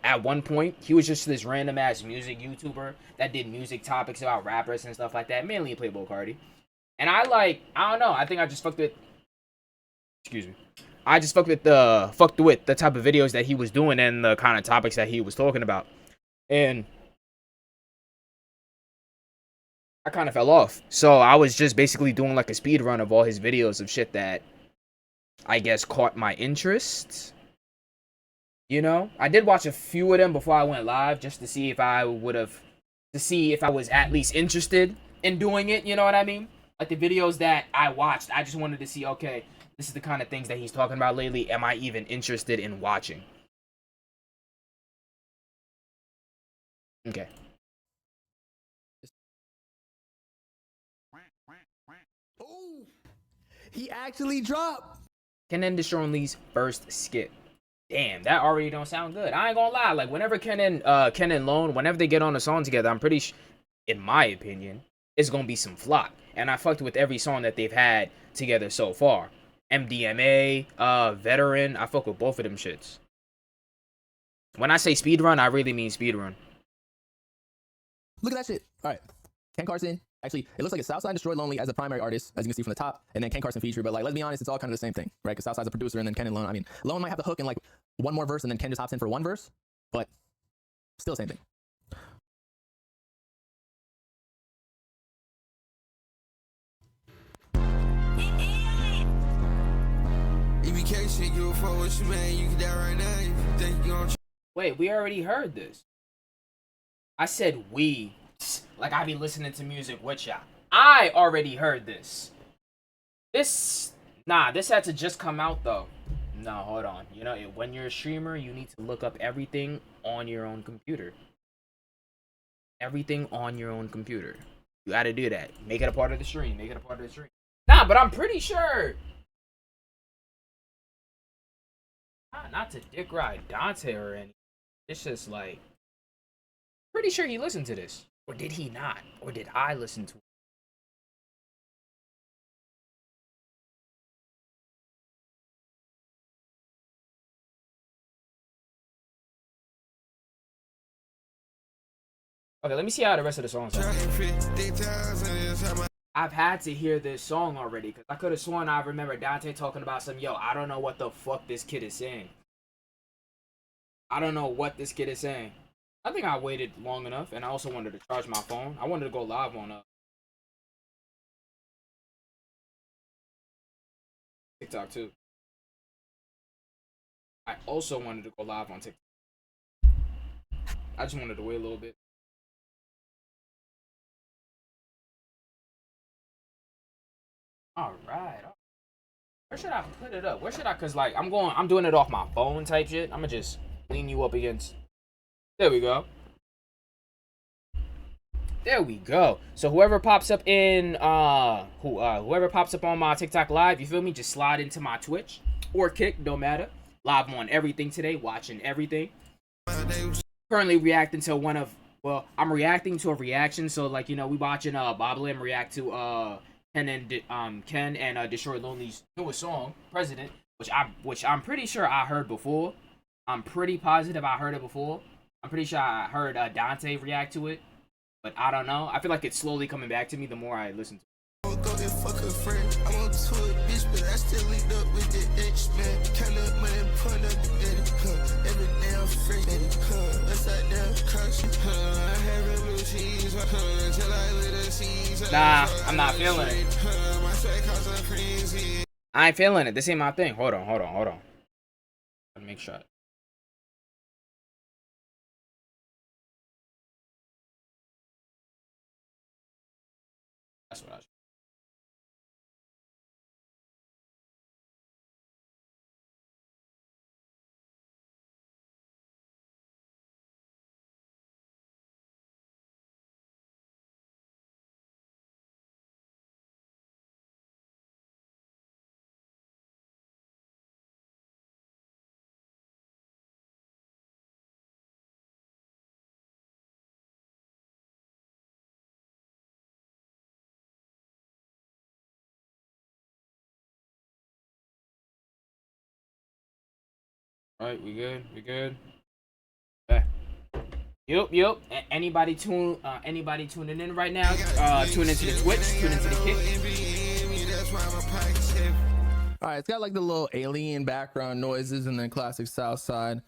at one point he was just this random ass music YouTuber that did music topics about rappers and stuff like that, mainly Playboy Cardi. And I don't know, I think I just fucked with, excuse me, I just fucked with the type of videos that he was doing and the kind of topics that he was talking about. And I kind of fell off. So I was just basically doing like a speed run of all his videos of shit that I guess caught my interest. You know, I did watch a few of them before I went live just to see if I would have, to see if I was at least interested in doing it. You know what I mean? Like the videos that I watched, I just wanted to see, okay, this is the kind of things that he's talking about lately. Am I even interested in watching? Okay. Oh, he actually dropped. Kenan Deshawnlee's first skit. Damn, that already don't sound good. I ain't gonna lie. Like whenever Ken and Lone, whenever they get on a song together, I'm pretty in my opinion, it's gonna be some flop. And I fucked with every song that they've had together so far. MDMA, Veteran, I fuck with both of them shits. When I say speedrun, I really mean speedrun. Look at that shit. All right. Ken Carson. Actually, it looks like it's Southside Destroy Lonely as a primary artist, as you can see from the top, and then Ken Carson feature. But like, let's be honest, it's all kind of the same thing, right? Because Southside's a producer, and then Ken and Lone. I mean, Lone might have the hook and like one more verse, and then Ken just hops in for one verse, but still the same thing. Wait, we already heard this. I said we. Like I be listening to music with y'all. I already heard this. This had to just come out though. No, hold on. You know, when you're a streamer, you need to look up everything on your own computer. Everything on your own computer. You gotta do that. Make it a part of the stream. Make it a part of the stream. Nah, but I'm pretty sure. Not to dick ride Dante or anything. It's just like, pretty sure he listened to this. Or did he not? Or did I listen to it? Okay, let me see how the rest of the song sounds. I've had to hear this song already because I could have sworn I remember Dante talking about some, yo, I don't know what the fuck this kid is saying. I don't know what this kid is saying. I think I waited long enough, and I also wanted to charge my phone. I wanted to go live on TikTok too. I also wanted to go live on TikTok. I just wanted to wait a little bit. All right. Where should I put it up? Where should I? Cause like I'm doing it off my phone type shit. I'm gonna just lean you up against. There we go. There we go. So whoever pops up in whoever pops up on my TikTok live, you feel me? Just slide into my Twitch or Kick, don't matter. Live on everything today, watching everything. Currently reacting to one of I'm reacting to a reaction. So like we watching Bob Lim react to Ken and Destroy Lonely's newest song, President, which I'm pretty sure I heard before. I'm pretty positive I heard it before. I'm pretty sure I heard Dante react to it. But I don't know. I feel like it's slowly coming back to me the more I listen to it. Nah, I'm not feeling it. I ain't feeling it. This ain't my thing. Hold on. Let me make sure. That's what I should. All right, we good? We good? Okay. Yep. Anybody tuning in right now? Tune into the Twitch. Tune into the Kick. All right, it's got like the little alien background noises and then classic Southside,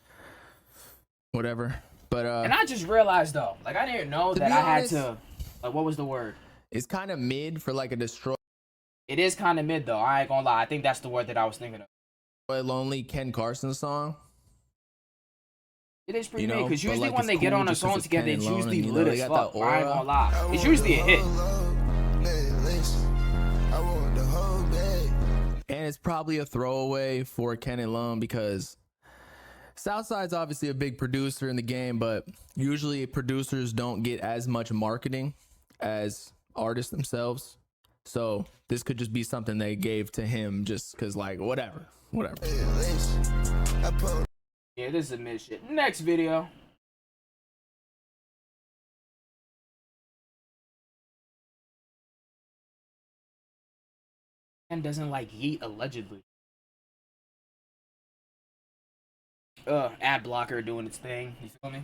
whatever. But and I just realized though, like I didn't know that I had to. Like, what was the word? It's kind of mid for like a Destroy. It is kind of mid though. I ain't gonna lie. I think that's the word that I was thinking of. Lonely Ken Carson song. It is pretty mid because usually like, when they get cool on a just 'cause song it's together, Ken it's and usually Lone, lit they as got fuck. that I ain't aura. gonna lie. It's usually a hit. And it's probably a throwaway for Ken and Lone because Southside's obviously a big producer in the game, but usually producers don't get as much marketing as artists themselves. So this could just be something they gave to him just because, like, whatever. Yeah, this is a mid shit. Next video. And doesn't like Yeet allegedly. Ad blocker doing its thing. You feel me?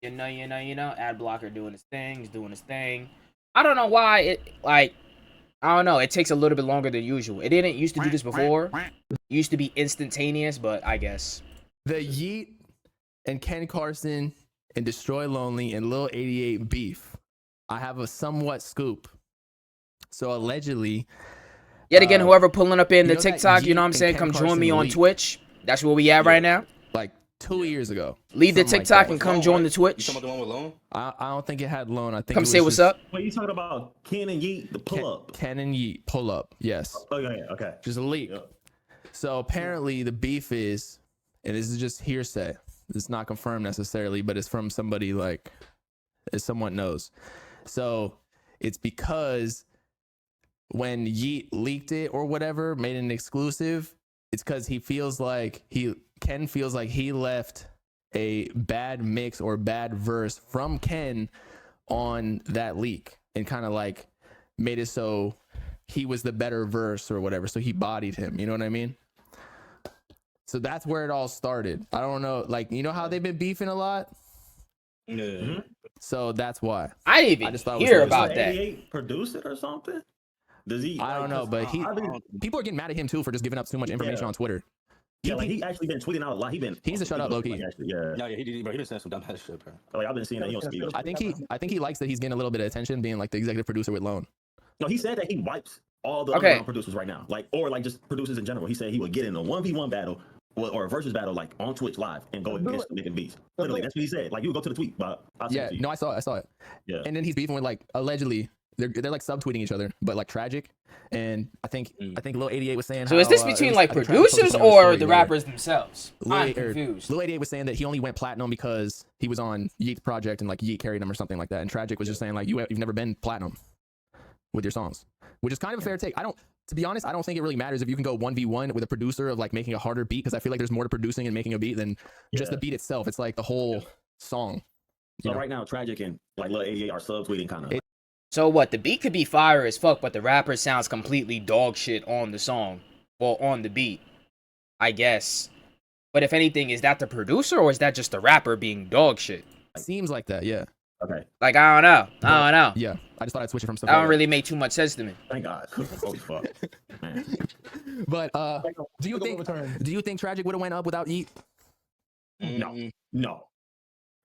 You know, ad blocker doing his thing. He's doing his thing. I don't know why it I don't know. It takes a little bit longer than usual. It didn't used to do this before. It used to be instantaneous, but I guess The Yeet and Ken Carson and Destroy Lonely and Lil 88 beef. I have a somewhat scoop. So allegedly, yet again, whoever pulling up in the know that TikTok, you know what I'm Yeet saying? and Come Ken join me Carson on leaked. Twitch. That's where we at right now. like 2 years ago. Leave the Something like TikTok that. and come join the You Twitch. talking about the one with Lone? I don't think it had Lone. I think Come it was say what's just up. Wait, you talking about Ken and Yeet, the pull up? Ken and Yeet pull up. Yes. Oh yeah, okay. Just a leak. Yeah. So apparently the beef is, and this is just hearsay. It's not confirmed necessarily, but it's from somebody like, as someone knows. So it's because when Yeet leaked it or whatever, made an exclusive, it's because he feels like Ken feels like he left a bad mix or bad verse from Ken on that leak and kind of like made it so he was the better verse or whatever. So he bodied him. You know what I mean? So that's where it all started. I don't know. Like, you know how they've been beefing a lot? Yeah. Mm-hmm. So that's why. I didn't even I just thought it was hear hilarious. about that. 88 produce it or something? Does he? I don't know, but people are getting mad at him too for just giving up too much information Yeah. on Twitter. Yeah, like he actually been tweeting out a lot. He needs to shut up, low-key. Like, actually, yeah. No, yeah, he did, bro. He been saying some dumb ass shit, bro. Like I've been seeing that he don't speak. I think he likes that he's getting a little bit of attention being like the executive producer with Lone. No, he said that he wipes all the Okay. underground producers right now, like or like just producers in general. He said he would get in a 1v1 battle or a versus battle like on Twitch live and go against making beats. Literally, that's what he said. Like you would go to the tweet, but I'll send it Yeah, to you. no, I saw it. Yeah. And then he's beefing with like allegedly they're like subtweeting each other, but like Tragic. And I think Lil 88 was saying. So is this how, between it was- like I think Tragic posted producers something on or story the where rappers themselves? I'm confused. Lil 88 was saying that he only went platinum because he was on Yeet's project and like Yeet carried him or something like that. And Tragic was just saying like you've never been platinum with your songs, which is kind of a fair take. To be honest, I don't think it really matters if you can go 1v1 with a producer of like making a harder beat, because I feel like there's more to producing and making a beat than just the beat itself. It's like the whole song. So right now, Tragic and like Lil 88 are subtweeting kind of. So what? The beat could be fire as fuck, but the rapper sounds completely dog shit on the song or on the beat, I guess. But if anything, is that the producer or is that just the rapper being dog shit? It seems like that, yeah. Okay. Like I don't know. Yeah, I just thought I'd switch it from stuff. That don't really make too much sense to me. Thank God. Holy fuck. Man. But do you think Tragic would have went up without Yeet? No.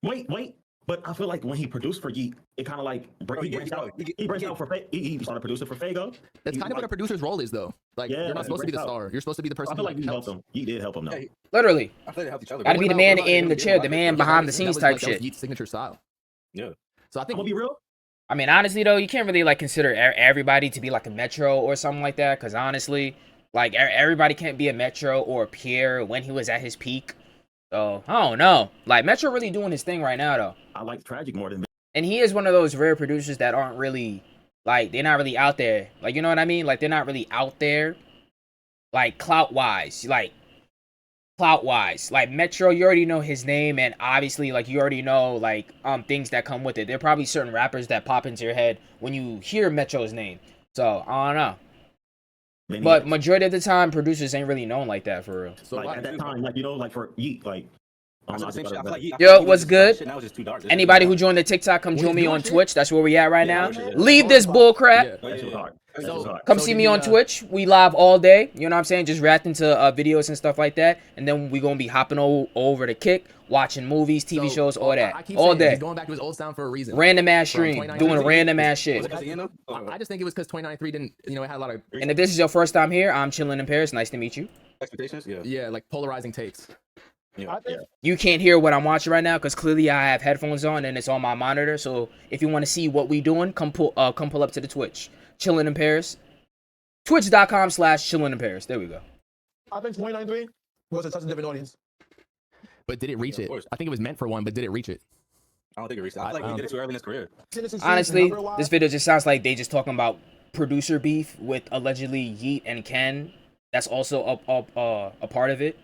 Wait. But I feel like when he produced for Yeet, it kind of like he branched out. He branched out for he started producing for Fago. That's kind of what a producer's role is, though. Like Yeah, you're not supposed to be the branched out. star. You're supposed to be the person. I feel like who he helped helps. him. Yeet did help him though. Literally. I feel they helped each other. Gotta be the man in the chair, the man behind the That scenes was, type like, that was shit. Yeet's signature style. Yeah. So I I'm think gonna be real. I mean, honestly though, you can't really like consider everybody to be like a Metro or something like that, because honestly, like everybody can't be a Metro or a Pierre when he was at his peak. So I don't know. Like Metro really doing his thing right now though, I like Tragic more than. and he is one of those rare producers that aren't really like they're not really out there. Like you know what I mean? Like they're not really out there, like clout wise. Like Metro, you already know his name, and obviously like you already know like things that come with it. There are probably certain rappers that pop into your head when you hear Metro's name. So I don't know. But majority of the time, producers ain't really known like that for real. so. Like at that time, like you know, like for Yeet, like I don't know, I the same just shit. I thought feel it like was Yo, he what's was just dark good? shit, now it's just too dark. Anybody who joined the TikTok, come We join me doing on shit? Twitch. That's where we at right Yeah, now. doing shit, yeah. Leave this bull crap. Yeah. better. That shit was hard. That shit was hard. Come So see did me he, on Twitch. We live all day. You know what I'm saying? Just reacting to videos and stuff like that. And then we gonna be hopping over to Kick, watching movies, TV So, shows, all that. I keep All saying day. he's going back to his old sound for a reason. Random ass From stream. 2019. Doing random ass Was shit. it 'cause of Ian, though? I just think it was because 2093 didn't, you know, it had a lot of, And if this is your first time here, I'm chilling in Paris. Nice to meet you. Expectations, yeah. yeah, like polarizing takes. Yeah. You can't hear what I'm watching right now because clearly I have headphones on and it's on my monitor. So if you want to see what we doing, come pull up to the Twitch. Chilling in Paris. Twitch.com/chilling in Paris. There we go. I think 2093 was a such a different audience. But did it reach Yeah, of it? course. I think it was meant for one, but did it reach it? I don't think it reached. I feel like he did it too early in his career. Honestly, this video just sounds like they just talking about producer beef with allegedly Yeet and Ken. That's also a part of it.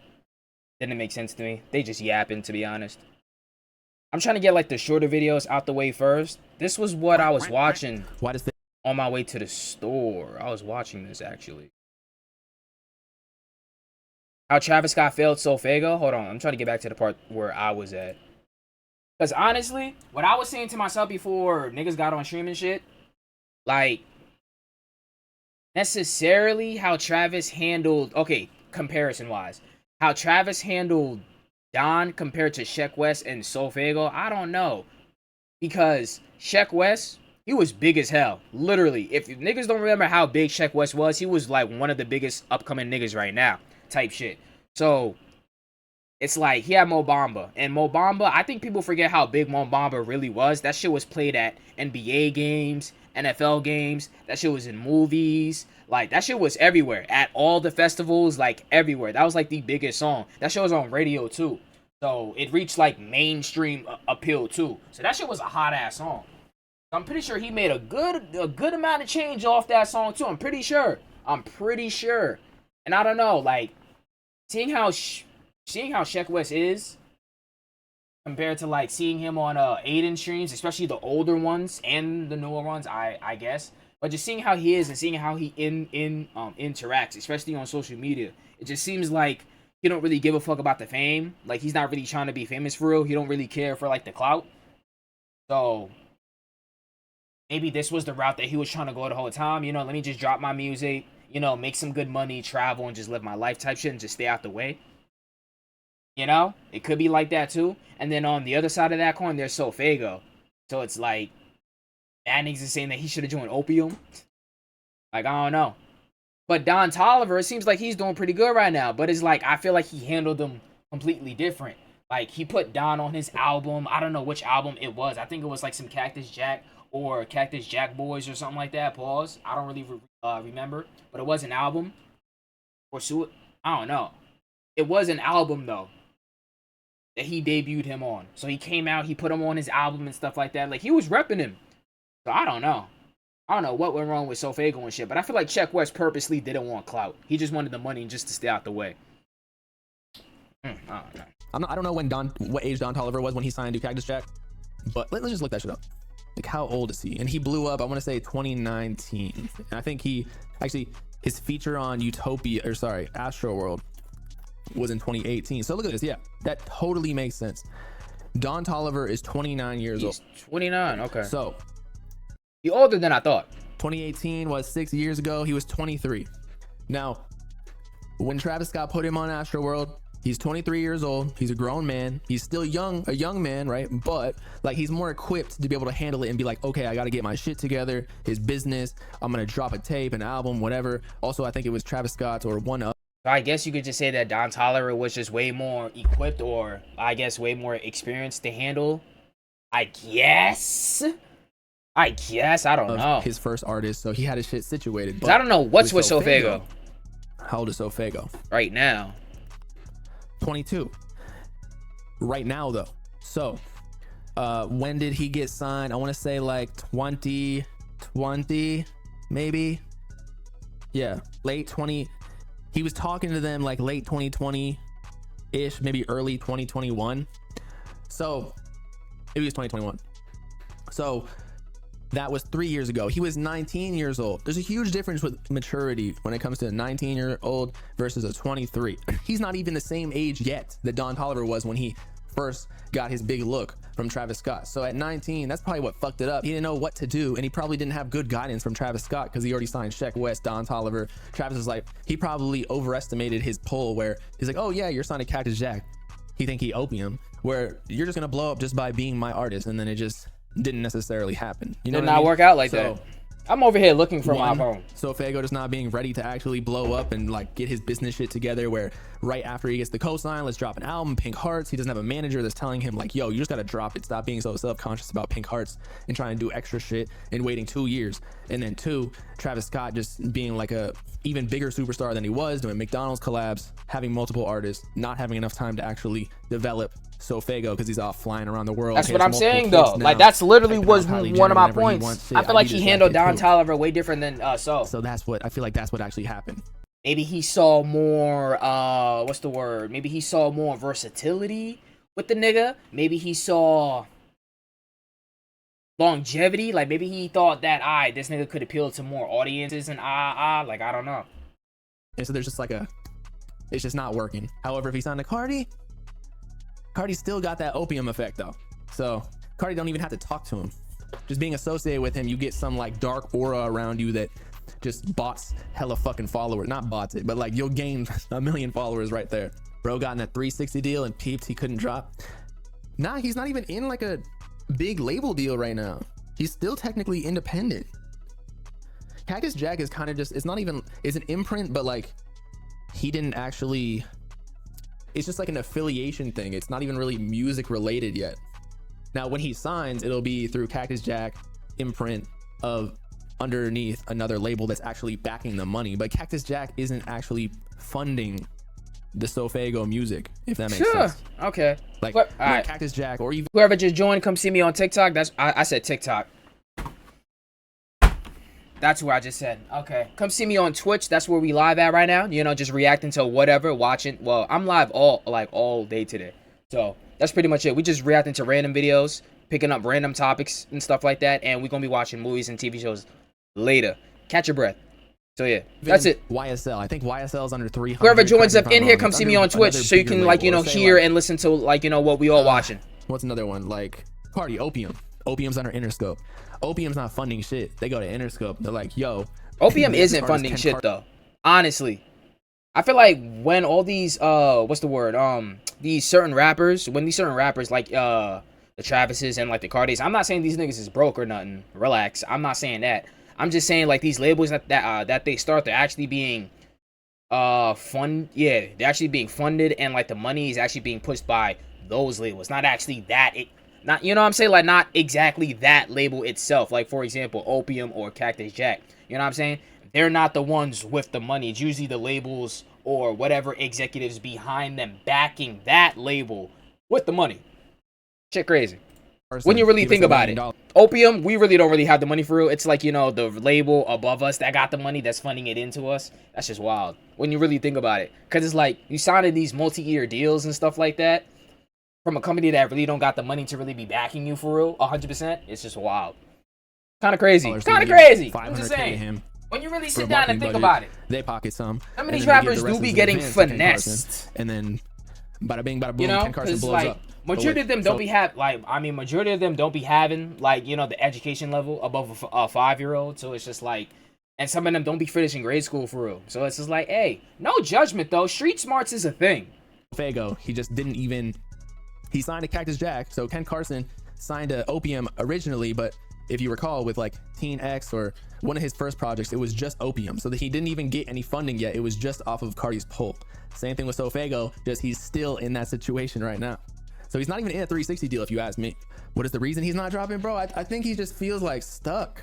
Didn't make sense to me. They just yapping, to be honest. I'm trying to get like the shorter videos out the way first. This was what I was watching Why does on my way to the store. I was watching this actually. How Travis Scott failed Sofago. Hold on, I'm trying to get back to the part where I was at. Because honestly, what I was saying to myself before niggas got on streaming shit, like, necessarily how Travis handled, okay, comparison-wise, how Travis handled Don compared to Sheck West and Sofago, I don't know. Because Sheck West, he was big as hell. Literally, if niggas don't remember how big Sheck West was, he was like one of the biggest upcoming niggas right now, type shit. So, it's like, he had Mo Bamba. And Mo Bamba, I think people forget how big Mo Bamba really was. That shit was played at NBA games, NFL games. That shit was in movies. Like, that shit was everywhere. At all the festivals, like, everywhere. That was, like, the biggest song. That shit was on radio, too. So, it reached, like, mainstream appeal, too. So, that shit was a hot-ass song. I'm pretty sure he made a good amount of change off that song, too. I'm pretty sure. And I don't know, like, seeing how Sheck West is compared to like seeing him on Aiden streams, especially the older ones and the newer ones, I guess. But just seeing how he is and seeing how he interacts, especially on social media, it just seems like he don't really give a fuck about the fame. Like, he's not really trying to be famous for real. He don't really care for like the clout. So maybe this was the route that he was trying to go the whole time. You know, let me just drop my music, you know, make some good money, travel, and just live my life type shit and just stay out the way. You know, it could be like that too. And then on the other side of that coin, there's Sofago. So it's like, that niggas is saying that he should have joined Opium. Like, I don't know. But Don Toliver, it seems like he's doing pretty good right now. But it's like, I feel like he handled them completely different. Like, he put Don on his album. I don't know which album it was. I think it was like some Cactus Jack or Cactus Jack Boys or something like that. Pause. I don't really remember. But it was an album. Or I don't know. It was an album, though, that he debuted him on. So he came out, he put him on his album and stuff like that. Like, he was repping him. So I don't know. I don't know what went wrong with Sofago and shit, but I feel like Sheck West purposely didn't want clout. He just wanted the money just to stay out the way. I don't know. I don't know what age Don Toliver was when he signed to Cactus Jack, but let's just look that shit up. Like, how old is he? And he blew up, I want to say 2019. And I think his feature on Astro World was in 2018. So look at this. Yeah, that totally makes sense. Don Toliver is 29 years old. He's 29, okay. So he's older than I thought. 2018 was 6 years ago. He was 23. Now, when Travis Scott put him on Astro World, he's 23 years old. He's a grown man. He's still a young man, right? But like, he's more equipped to be able to handle it and be like, okay, I got to get my shit together. His business. I'm gonna drop a tape, an album, whatever. Also, I think it was Travis Scott's or one of. So I guess you could just say that Don Toliver was just way more equipped, or I guess way more experienced to handle. I guess. I don't know. His first artist, so he had his shit situated. But I don't know what's with Sofago. How old is Sofago? Right now. 22. Right now, though. So, when did he get signed? I want to say like 2020, maybe. Yeah, late 20. He was talking to them like late 2020-ish, maybe early 2021. So, maybe it was 2021. So, that was 3 years ago. He was 19 years old. There's a huge difference with maturity when it comes to a 19-year-old versus a 23. He's not even the same age yet that Don Toliver was when he first got his big look from Travis Scott. So at 19, that's probably what fucked it up. He didn't know what to do, and he probably didn't have good guidance from Travis Scott because he already signed Sheck West, Don Toliver. Travis was like, he probably overestimated his pull where he's like, oh yeah, you're signing Cactus Jack. He think he Opium, where you're just gonna blow up just by being my artist, and then it just didn't necessarily happen. You know Did what I not mean? work out like So, that. I'm over here looking for my one, phone. so Fago just not being ready to actually blow up and like get his business shit together, where right after he gets the cosign, let's drop an album, Pink Hearts. He doesn't have a manager that's telling him like, yo, you just gotta drop it. Stop being so self-conscious about Pink Hearts and trying to do extra shit and waiting 2 years. And then 2, Travis Scott just being like a even bigger superstar than he was, doing McDonald's collabs, having multiple artists, not having enough time to actually develop Fago because he's off flying around the world. That's He what has I'm multiple saying kids though. now, Like that's literally typing was out Kylie one Jenner of my whenever he points. wants shit. I feel like need he this handled guy Don too. Toliver way different than So. So that's what I feel like that's what actually happened. Maybe he saw more what's the word? Maybe he saw more versatility with the nigga. Maybe he saw longevity. Like maybe he thought that this nigga could appeal to more audiences and like I don't know. And so there's just like it's just not working. However, if he signed to Cardi still got that opium effect though. So Cardi don't even have to talk to him. Just being associated with him, you get some like dark aura around you that just bots hella fucking followers. Not bots it, but like you'll gain 1 million followers right there. Bro got in a 360 deal and peeped he couldn't drop. Nah, he's not even in like a big label deal right now. He's still technically independent. Cactus Jack is kind of just, it's an imprint, but like he didn't actually, it's just like an affiliation thing. It's not even really music related yet. Now when he signs, it'll be through Cactus Jack imprint of underneath another label that's actually backing the money, but Cactus Jack isn't actually funding the Fago music, if that makes sense. Okay. Like, All right. Cactus Jack or even Whoever just joined, come see me on TikTok. I said TikTok. That's where I just said. Okay. Come see me on Twitch. That's where we live at right now. You know, just reacting to whatever, watching. Well, I'm live all day today. So that's pretty much it. We just reacting to random videos, picking up random topics and stuff like that. And we're going to be watching movies and TV shows later. Catch your breath. So yeah, that's it. YSL. I think YSL is under 300. Whoever joins up in here, come see me on Twitch so you can like, you know, hear and listen to like, you know, what we all watching. What's another one? Like Cardi, Opium. Opium's under Interscope. Opium's not funding shit. They go to Interscope. They're like, yo. Opium isn't funding shit though. Honestly. I feel like when all these what's the word? These certain rappers like the Travises and like the Cardis, I'm not saying these niggas is broke or nothing. Relax. I'm not saying that. I'm just saying like these labels that they start, they're actually being they're actually being funded, and like the money is actually being pushed by those labels, not actually not, you know what I'm saying, like not exactly that label itself. Like for example, Opium or Cactus Jack, you know what I'm saying? They're not the ones with the money. It's usually the labels or whatever executives behind them backing that label with the money. Shit crazy. When you really think about it, Opium, we really don't really have the money for real. It's like, you know, the label above us that got the money that's funding it into us. That's just wild when you really think about it. Because it's like you signing these multi-year deals and stuff like that from a company that really don't got the money to really be backing you for real 100%. It's just wild. Kind of crazy. Kind of crazy. I'm just saying. When you really sit down and think about it, they pocket some. Some of these rappers do be getting finessed. And then bada bing, bada boom, you know, Ken Carson blows like, up. majority of them don't be majority of them don't be having like, you know, the education level above a 5-year-old. So it's just like, and some of them don't be finishing grade school for real. So it's just like, hey, no judgment though. Street smarts is a thing. Fago, he just didn't even. He signed to Cactus Jack, so Ken Carson signed to Opium originally, but if you recall, with like Teen X or one of his first projects, it was just Opium, so that he didn't even get any funding yet. It was just off of Cardi's pull. Same thing with Fago, just he's still in that situation right now. So he's not even in a 360 deal, if you ask me. What is the reason he's not dropping, bro? I think he just feels like stuck.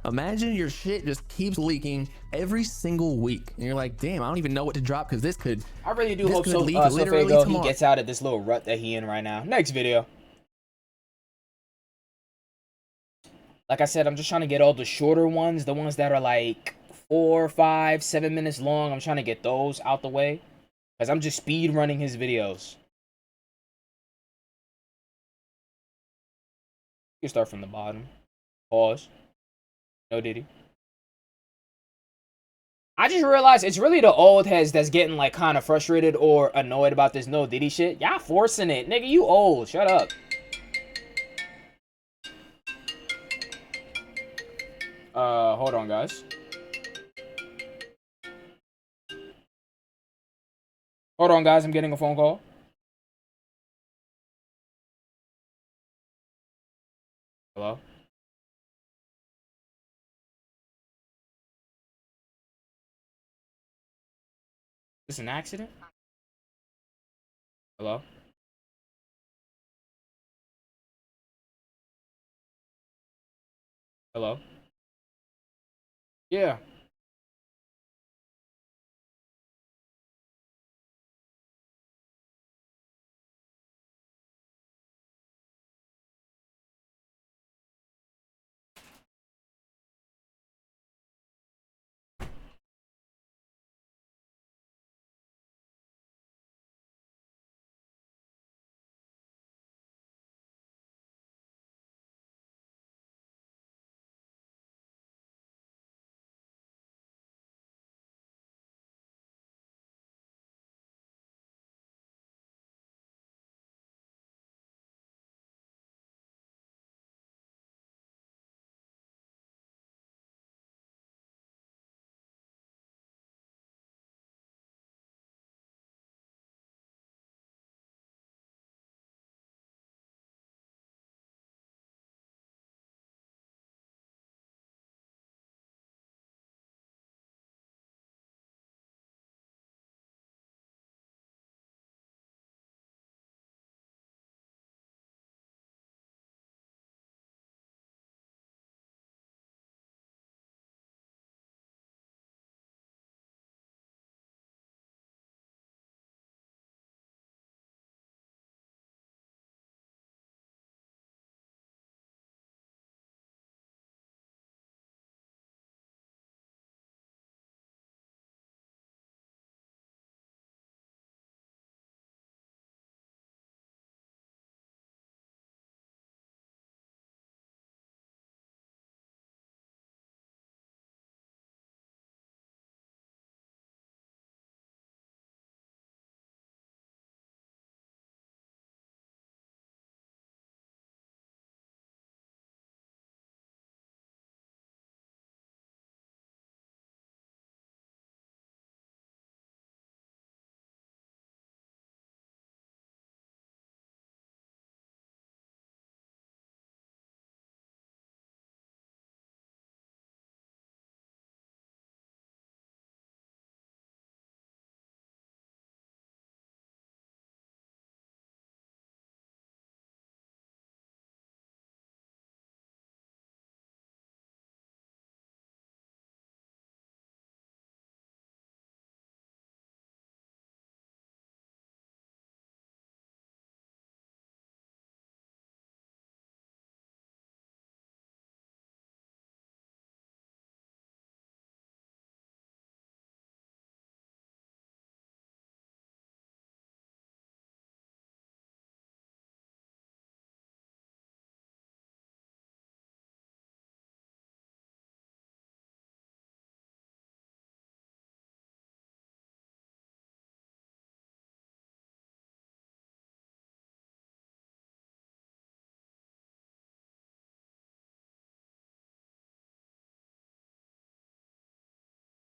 Imagine your shit just keeps leaking every single week, and you're like, damn, I don't even know what to drop because this could. I really do hope leak Fago, he gets out of this little rut that he in right now. Next video. Like I said, I'm just trying to get all the shorter ones, the ones that are like 4, 5, 7 minutes long. I'm trying to get those out the way because I'm just speed running his videos. You can start from the bottom. Pause. No Diddy. I just realized it's really the old heads that's getting like kind of frustrated or annoyed about this no Diddy shit. Y'all forcing it, nigga. You old. Shut up. Hold on, guys. Hold on, guys. I'm getting a phone call. Hello? Is this an accident? Hello? Hello? Yeah.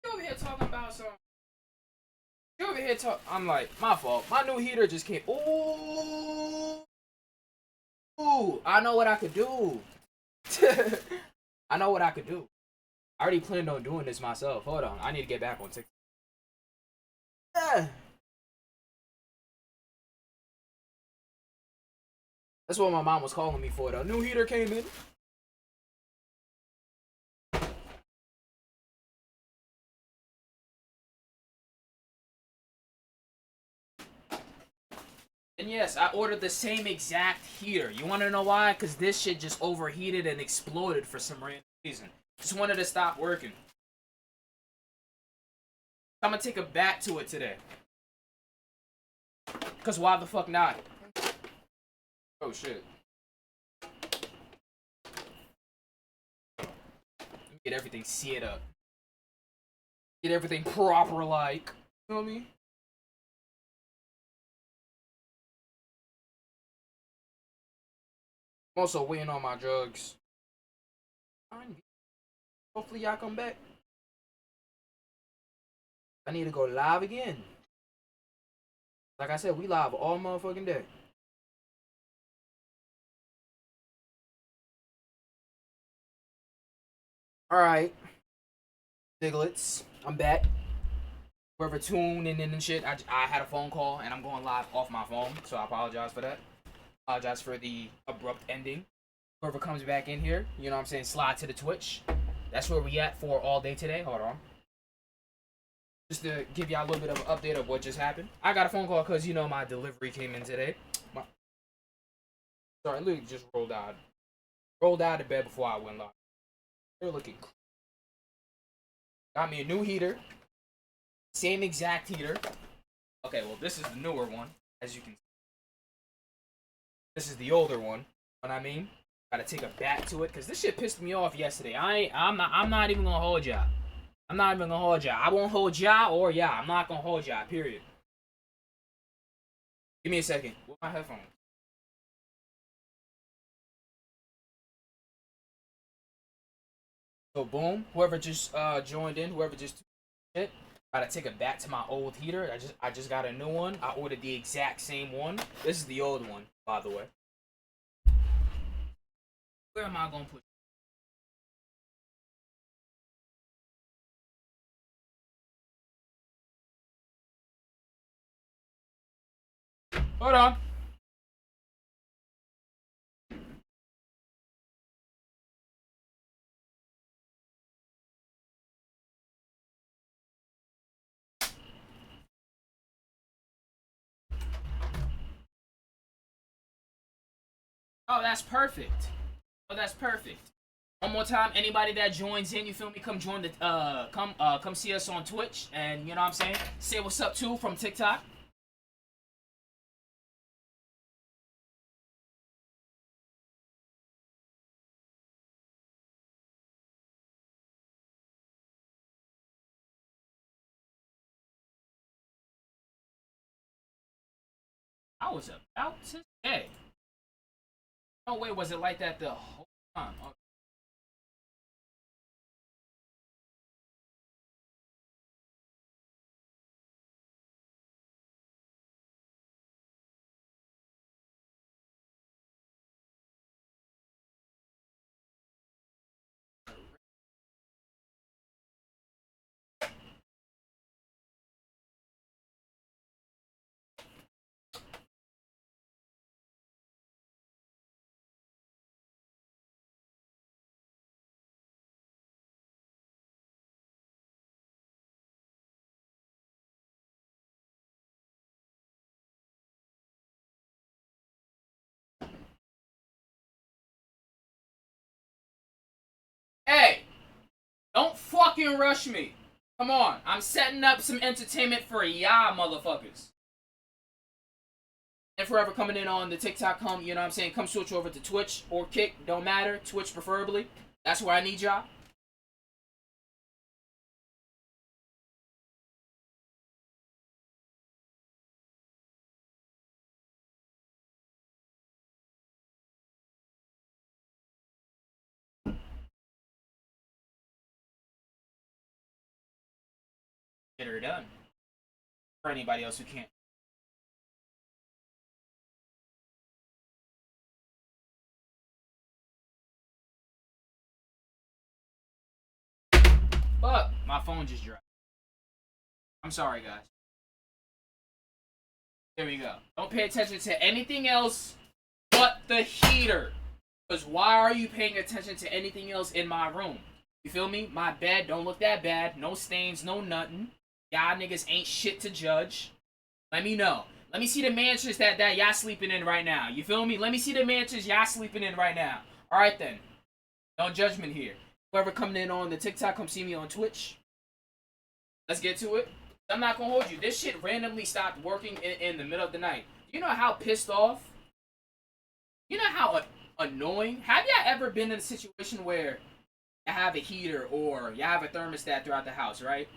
You over here talking about some. You over here talk. I'm like, my fault. My new heater just came. Ooh. Ooh. I know what I could do. I know what I could do. I already planned on doing this myself. Hold on. I need to get back on TikTok. Yeah. That's what my mom was calling me for. The new heater came in. And yes, I ordered the same exact heater. You want to know why? Because this shit just overheated and exploded for some random reason. Just wanted to stop working. I'm gonna take a bat to it today. Because why the fuck not? Oh shit. Let me get everything seared up. Get everything proper, like. You know what I mean? I'm also waiting on my drugs. Hopefully y'all come back. I need to go live again. Like I said, we live all motherfucking day. Alright. Diglets, I'm back. Whoever tuned in and shit, I had a phone call and I'm going live off my phone, so I apologize for that. Apologize for the abrupt ending. Whoever comes back in here, you know what I'm saying, slide to the Twitch. That's where we at for all day today. Hold on. Just to give y'all a little bit of an update of what just happened. I got a phone call because, you know, my delivery came in today. Sorry, I literally just rolled out. Rolled out of bed before I went live. They're looking cool. Got me a new heater. Same exact heater. Okay, well, this is the newer one, as you can see. This is the older one. You know what I mean? Gotta take a bat to it, because this shit pissed me off yesterday. I'm not even gonna hold y'all. I'm not even gonna hold y'all. I won't hold y'all or y'all. I'm not gonna hold y'all, period. Give me a second. With my headphones. So boom, whoever just joined in, whoever just shit, gotta take it back to my old heater. I just got a new one. I ordered the exact same one. This is the old one, by the way. Where am I gonna put? Hold on. Oh, that's perfect. Oh, that's perfect. One more time, anybody that joins in, you feel me? Come join the come see us on Twitch, and you know what I'm saying. Say what's up too from TikTok. I was about to say. No way was it like that the whole time. Okay. Hey, don't fucking rush me. Come on, I'm setting up some entertainment for y'all motherfuckers. And forever coming in on the TikTok, you know what I'm saying? Come switch over to Twitch or Kick, don't matter. Twitch preferably. That's where I need y'all. Get her done. For anybody else who can't. Fuck, my phone just dropped. I'm sorry, guys. There we go. Don't pay attention to anything else but the heater. Because why are you paying attention to anything else in my room? You feel me? My bed don't look that bad. No stains, no nothing. Y'all niggas ain't shit to judge. Let me know. Let me see the mattress that y'all sleeping in right now. You feel me? Let me see the mattress y'all sleeping in right now. Alright then. No judgment here. Whoever coming in on the TikTok, come see me on Twitch. Let's get to it. I'm not gonna hold you. This shit randomly stopped working in the middle of the night. You know how pissed off? You know how annoying? Have y'all ever been in a situation where you have a heater or you have a thermostat throughout the house, right?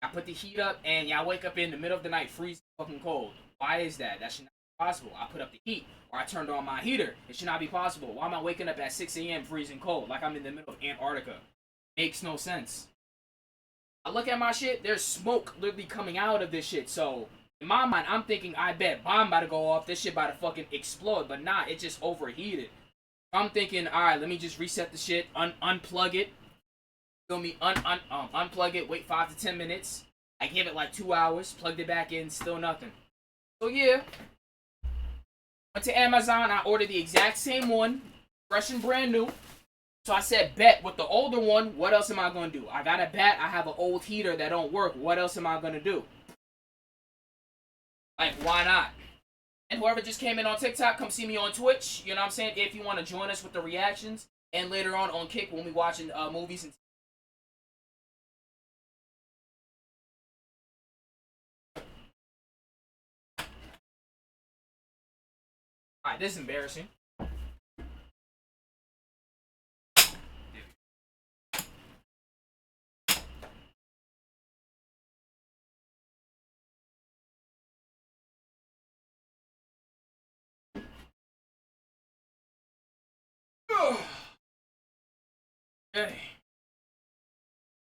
I put the heat up, and y'all wake up in the middle of the night freezing fucking cold. Why is that? That should not be possible. I put up the heat, or I turned on my heater. It should not be possible. Why am I waking up at 6 a.m. freezing cold like I'm in the middle of Antarctica? Makes no sense. I look at my shit, there's smoke literally coming out of this shit, so in my mind, I'm thinking, I bet bomb about to go off, this shit about to fucking explode, but nah, it just overheated. I'm thinking, alright, let me just reset the shit, unplug it, feel me, unplug it, wait 5 to 10 minutes, I gave it like 2 hours, plugged it back in, still nothing. So yeah, went to Amazon, I ordered the exact same one, fresh and brand new. So I said, bet, with the older one, what else am I going to do? I got a bet, I have an old heater that don't work, what else am I going to do? Like, why not? And whoever just came in on TikTok, come see me on Twitch, you know what I'm saying? If you want to join us with the reactions, and later on Kick when we watching movies and alright, this is embarrassing. Okay.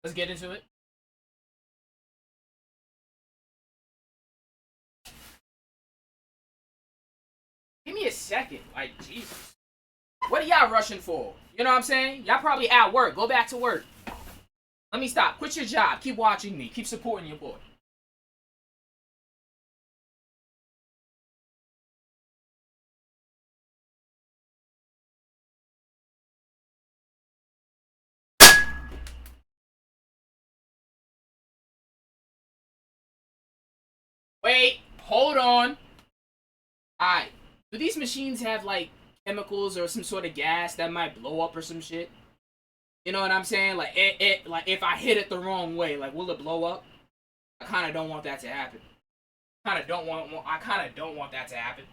Let's get into it. Give me a second. Like, Jesus. What are y'all rushing for? You know what I'm saying? Y'all probably at work. Go back to work. Let me stop. Quit your job. Keep watching me. Keep supporting your boy. Wait, hold on. Alright. Do these machines have like chemicals or some sort of gas that might blow up or some shit? You know what I'm saying? Like it like if I hit it the wrong way, like will it blow up? I kinda don't want that to happen. I kinda don't want that to happen.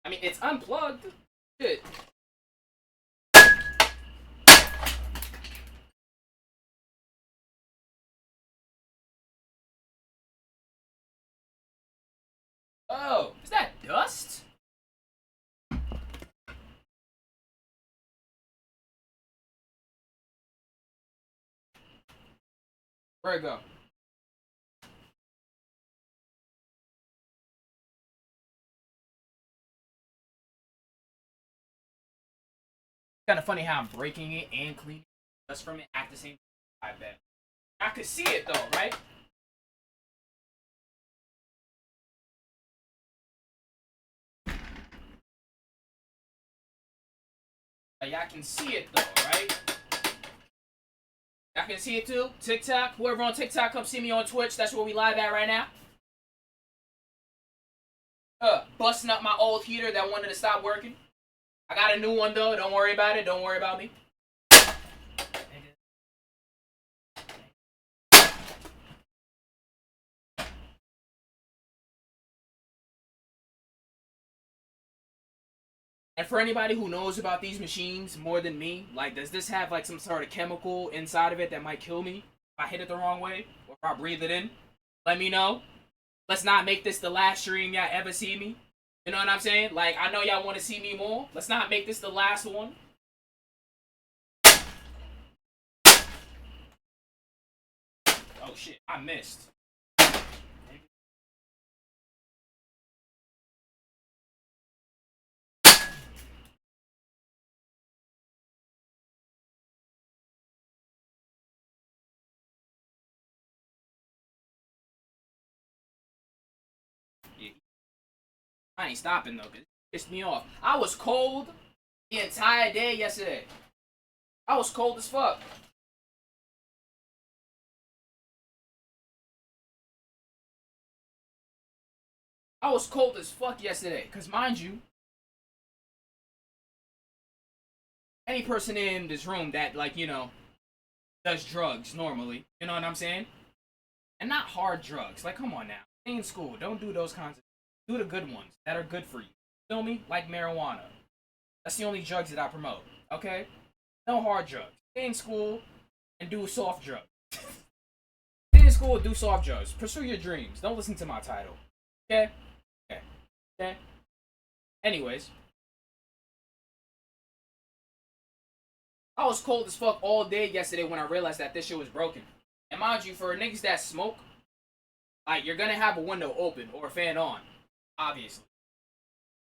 I mean it's unplugged. Shit. Oh, is that dust? Where'd it go? Kind of funny how I'm breaking it and cleaning dust from it at the same time. I bet. I could see it though, right? Y'all can see it though, right? Y'all can see it too. TikTok, whoever on TikTok, come see me on Twitch. That's where we live at right now. Busting up my old heater that wanted to stop working. I got a new one though. Don't worry about it. Don't worry about me. And for anybody who knows about these machines more than me, like, does this have like some sort of chemical inside of it that might kill me if I hit it the wrong way or if I breathe it in? Let me know. Let's not make this the last stream y'all ever see me. You know what I'm saying? Like, I know y'all want to see me more. Let's not make this the last one. Oh shit, I missed. I ain't stopping though, cause it pissed me off. I was cold the entire day yesterday. I was cold as fuck. I was cold as fuck yesterday, cause mind you, any person in this room that like, you know, does drugs normally, you know what I'm saying? And not hard drugs. Like, come on now. Stay in school. Don't do those kinds of. Do the good ones that are good for you. Feel me? Like marijuana. That's the only drugs that I promote. Okay? No hard drugs. Stay in school and do soft drugs. Stay in school and do soft drugs. Pursue your dreams. Don't listen to my title. Okay? Okay. Okay? Anyways. I was cold as fuck all day yesterday when I realized that this shit was broken. And mind you, for niggas that smoke, like, you're gonna have a window open or a fan on. Obviously.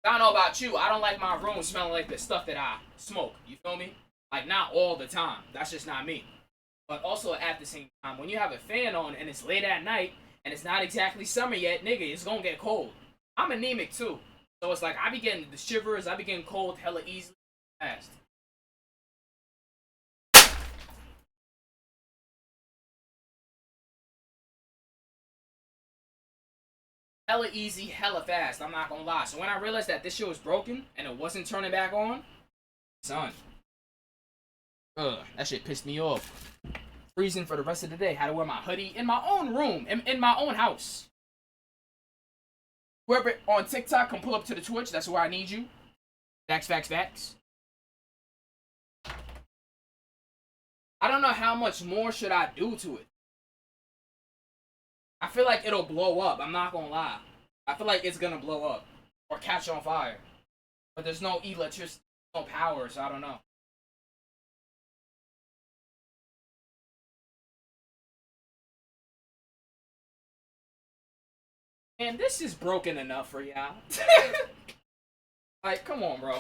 I don't know about you. I don't like my room smelling like the stuff that I smoke. You feel me? Like, not all the time. That's just not me. But also at the same time, when you have a fan on and it's late at night and it's not exactly summer yet, nigga, it's gonna get cold. I'm anemic too. So it's like I be getting the shivers, I be getting cold hella easily fast. Hella easy, hella fast, I'm not gonna lie. So when I realized that this shit was broken and it wasn't turning back on, son. That shit pissed me off. Freezing for the rest of the day. Had to wear my hoodie in my own room, in my own house. Whoever on TikTok can pull up to the Twitch. That's where I need you. Facts, facts, facts. I don't know how much more should I do to it. I feel like it'll blow up. I'm not gonna lie. I feel like it's gonna blow up or catch on fire. But there's no electricity, no power, so I don't know. Man, this is broken enough for y'all. Like, come on, bro.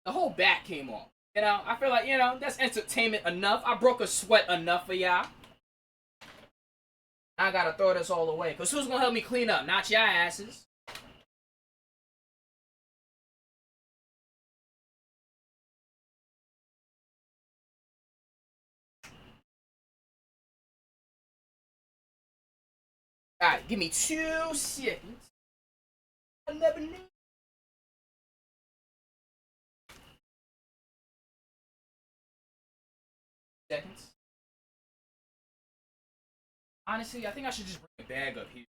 The whole back came off. You know, I feel like, you know, that's entertainment enough. I broke a sweat enough for y'all. I gotta throw this all away. Because who's gonna help me clean up? Not y'all asses. Alright, give me 2 seconds. I never knew. Seconds. Honestly, I think I should just bring a bag up here.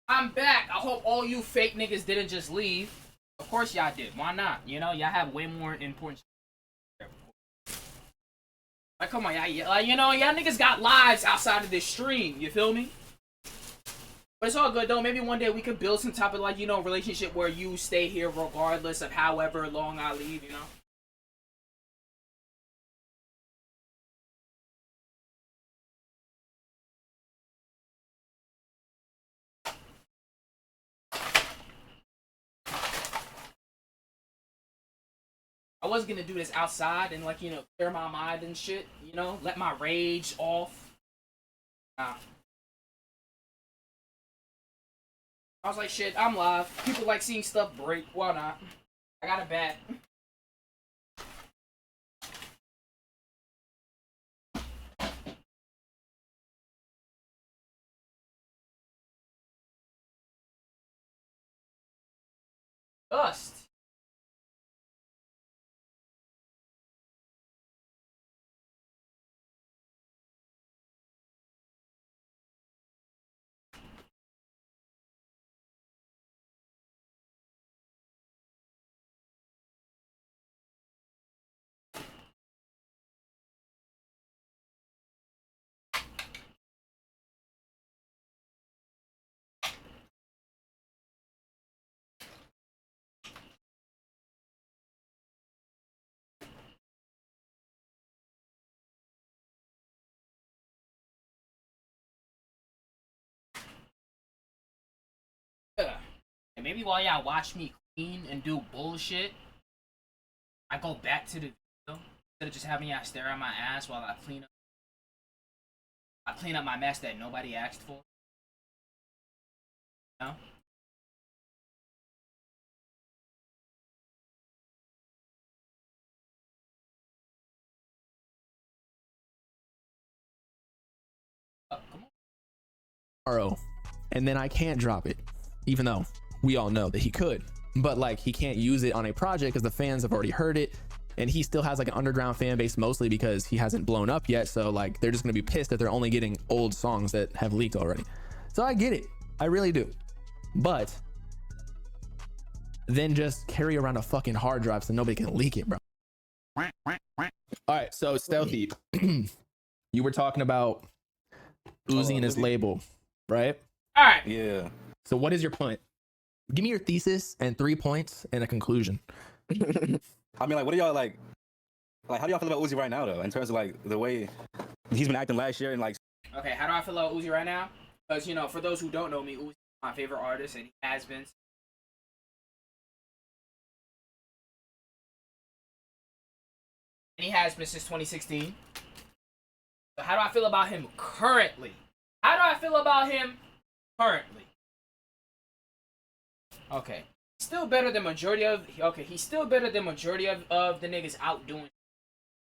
I'm back. I hope all you fake niggas didn't just leave. Of course y'all did. Why not? You know, y'all have way more important shit. Like, come on, y'all. Like, you know, y'all niggas got lives outside of this stream. You feel me? But it's all good, though. Maybe one day we could build some type of, like, you know, relationship where you stay here regardless of however long I leave, you know? I was gonna do this outside and, like, you know, clear my mind and shit, you know? Let my rage off. Nah. I was like, shit, I'm live. People like seeing stuff break. Why not? I got a bat. Dust. Yeah. And maybe while y'all watch me clean and do bullshit, I go back to the video Instead of just having y'all stare at my ass while I clean up my mess that nobody asked for. You know? Come on. Tomorrow, and then I can't drop it, even though we all know that he could. But like, he can't use it on a project because the fans have already heard it, and he still has like an underground fan base, mostly because he hasn't blown up yet. So like, they're just gonna be pissed that they're only getting old songs that have leaked already. So I get it, I really do. But then just carry around a fucking hard drive so nobody can leak it, bro. All right, so Stealthy, you were talking about Uzi and his label, right? All right. Yeah. So what is your point? Give me your thesis and 3 points and a conclusion. I mean, like, what do y'all like? Like, how do y'all feel about Uzi right now, though? In terms of like the way he's been acting last year and like. Okay, how do I feel about Uzi right now? Because, you know, for those who don't know me, Uzi is my favorite artist, and he has been. And he has been since 2016. So how do I feel about him currently? How do I feel about him currently? Okay. Still better than majority of... Okay, he's still better than majority of the niggas out doing...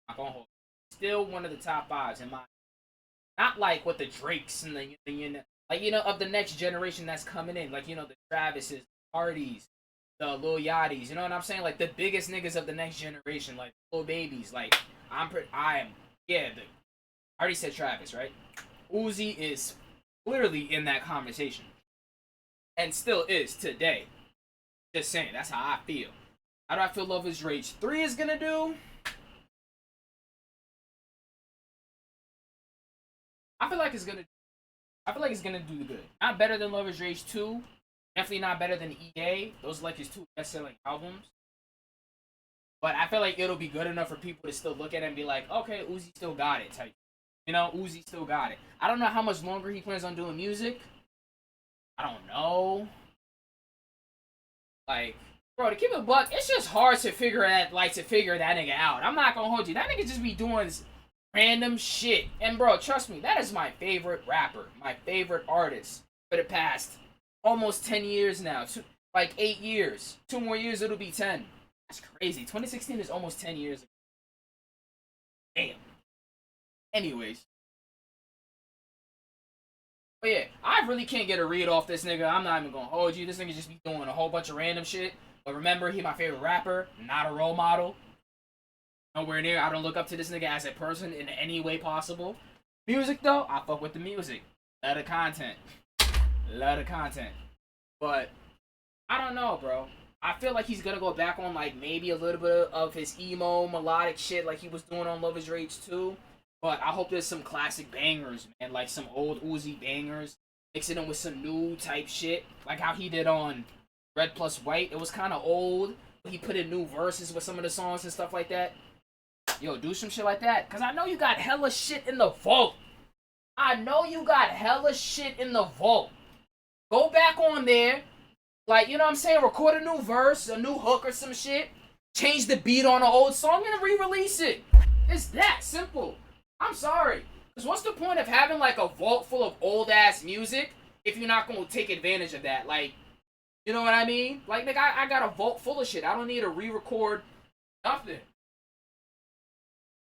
I'm gonna hold. Still one of the top 5s in my... Not like what the Drakes and the... You know, like, you know, of the next generation that's coming in. Like, you know, the Travises, the Hardys, the Lil Yachty's. You know what I'm saying? Like, the biggest niggas of the next generation. Like, Lil Babies. Like, yeah, I already said Travis, right? Uzi is clearly in that conversation. And still is today. Just saying, that's how I feel. How do I feel Love is Rage 3 is gonna do? I feel like it's gonna do good. Not better than Love is Rage 2. Definitely not better than EA. Those are like his 2 best-selling albums. But I feel like it'll be good enough for people to still look at it and be like, okay, Uzi still got it type. You know, Uzi still got it. I don't know how much longer he plans on doing music. I don't know. Like, bro, to keep it a buck, it's just hard to figure that nigga out. I'm not gonna hold you. That nigga just be doing random shit. And bro, trust me, that is my favorite rapper, my favorite artist for the past almost 10 years now. Like 8 years. 2 more years, it'll be 10. That's crazy. 2016 is almost 10 years ago. Damn. Anyways. But yeah, I really can't get a read off this nigga. I'm not even gonna hold you. This nigga just be doing a whole bunch of random shit. But remember, he my favorite rapper, not a role model. Nowhere near. I don't look up to this nigga as a person in any way possible. Music though, I fuck with the music. Love the content. Love the content. But I don't know, bro. I feel like he's gonna go back on like maybe a little bit of his emo melodic shit like he was doing on Love is Rage 2. But I hope there's some classic bangers, man. Like some old Uzi bangers. Mixing them with some new type shit. Like how he did on Red Plus White. It was kind of old. He put in new verses with some of the songs and stuff like that. Yo, do some shit like that. Because I know you got hella shit in the vault. I know you got hella shit in the vault. Go back on there. Like, you know what I'm saying? Record a new verse, a new hook or some shit. Change the beat on an old song and re-release it. It's that simple. I'm sorry. Because what's the point of having, like, a vault full of old-ass music if you're not going to take advantage of that? Like, you know what I mean? Like, nigga, I got a vault full of shit. I don't need to re-record nothing.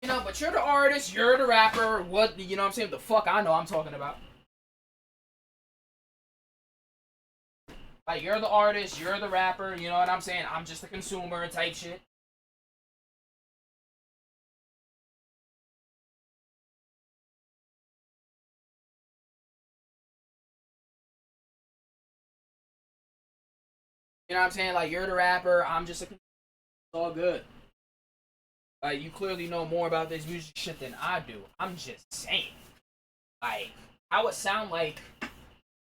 You know, but you're the artist, you're the rapper. What, you know what I'm saying? The fuck I know I'm talking about. Like, you're the artist, you're the rapper, you know what I'm saying? I'm just a consumer type shit. You know what I'm saying? Like, you're the rapper, I'm just a consumer. It's all good. Like, you clearly know more about this music shit than I do. I'm just saying. Like, how it sound like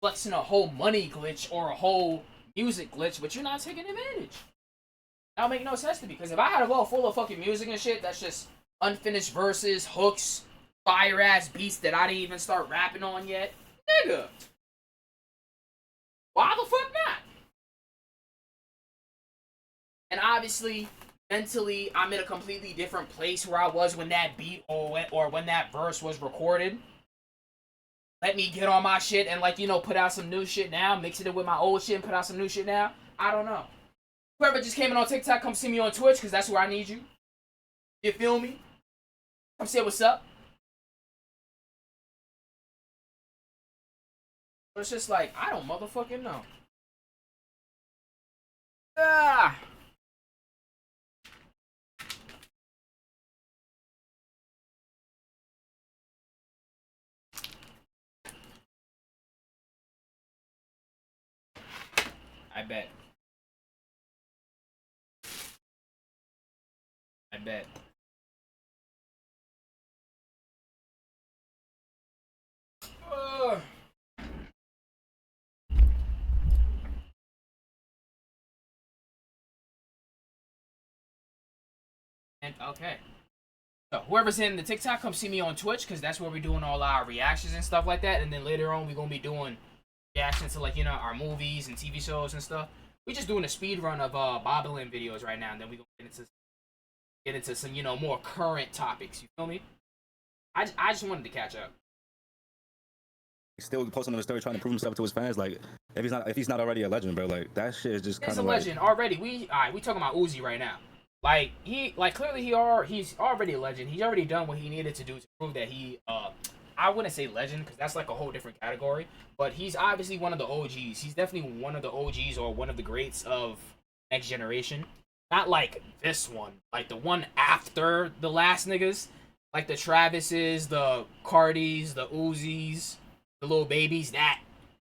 flexing a whole money glitch or a whole music glitch, but you're not taking advantage. That don't make no sense to me. Because if I had a vault full of fucking music and shit, that's just unfinished verses, hooks, fire ass beats that I didn't even start rapping on yet. Nigga. Why the fuck not? And obviously, mentally I'm in a completely different place where I was when that beat or when that verse was recorded. Let me get on my shit and like, you know, put out some new shit now, mix it in with my old shit and put out some new shit now. I don't know. Whoever just came in on TikTok, come see me on Twitch because that's where I need you. You feel me? Come say what's up. But it's just like, I don't motherfucking know. Ah! I bet. I bet. Ugh. And okay. So whoever's in the TikTok, come see me on Twitch because that's where we're doing all our reactions and stuff like that. And then later on, we're gonna be doing reactions to like, you know, our movies and TV shows and stuff. We're just doing a speed run of Bobbling videos right now, and then we're gonna get into some, you know, more current topics. You feel me? I just wanted to catch up. Still posting on the story trying to prove himself to his fans. Like if he's not already a legend, bro. Like that shit is just kind He's of a like, legend already. We talking about Uzi right now. Like clearly he's already a legend. He's already done what he needed to do to prove that he I wouldn't say legend because that's like a whole different category. But he's obviously one of the OGs. He's definitely one of the OGs or one of the greats of next generation. Not like this one, like the one after the last niggas, like the Travises, the Cardis, the Uzis, the little babies. That,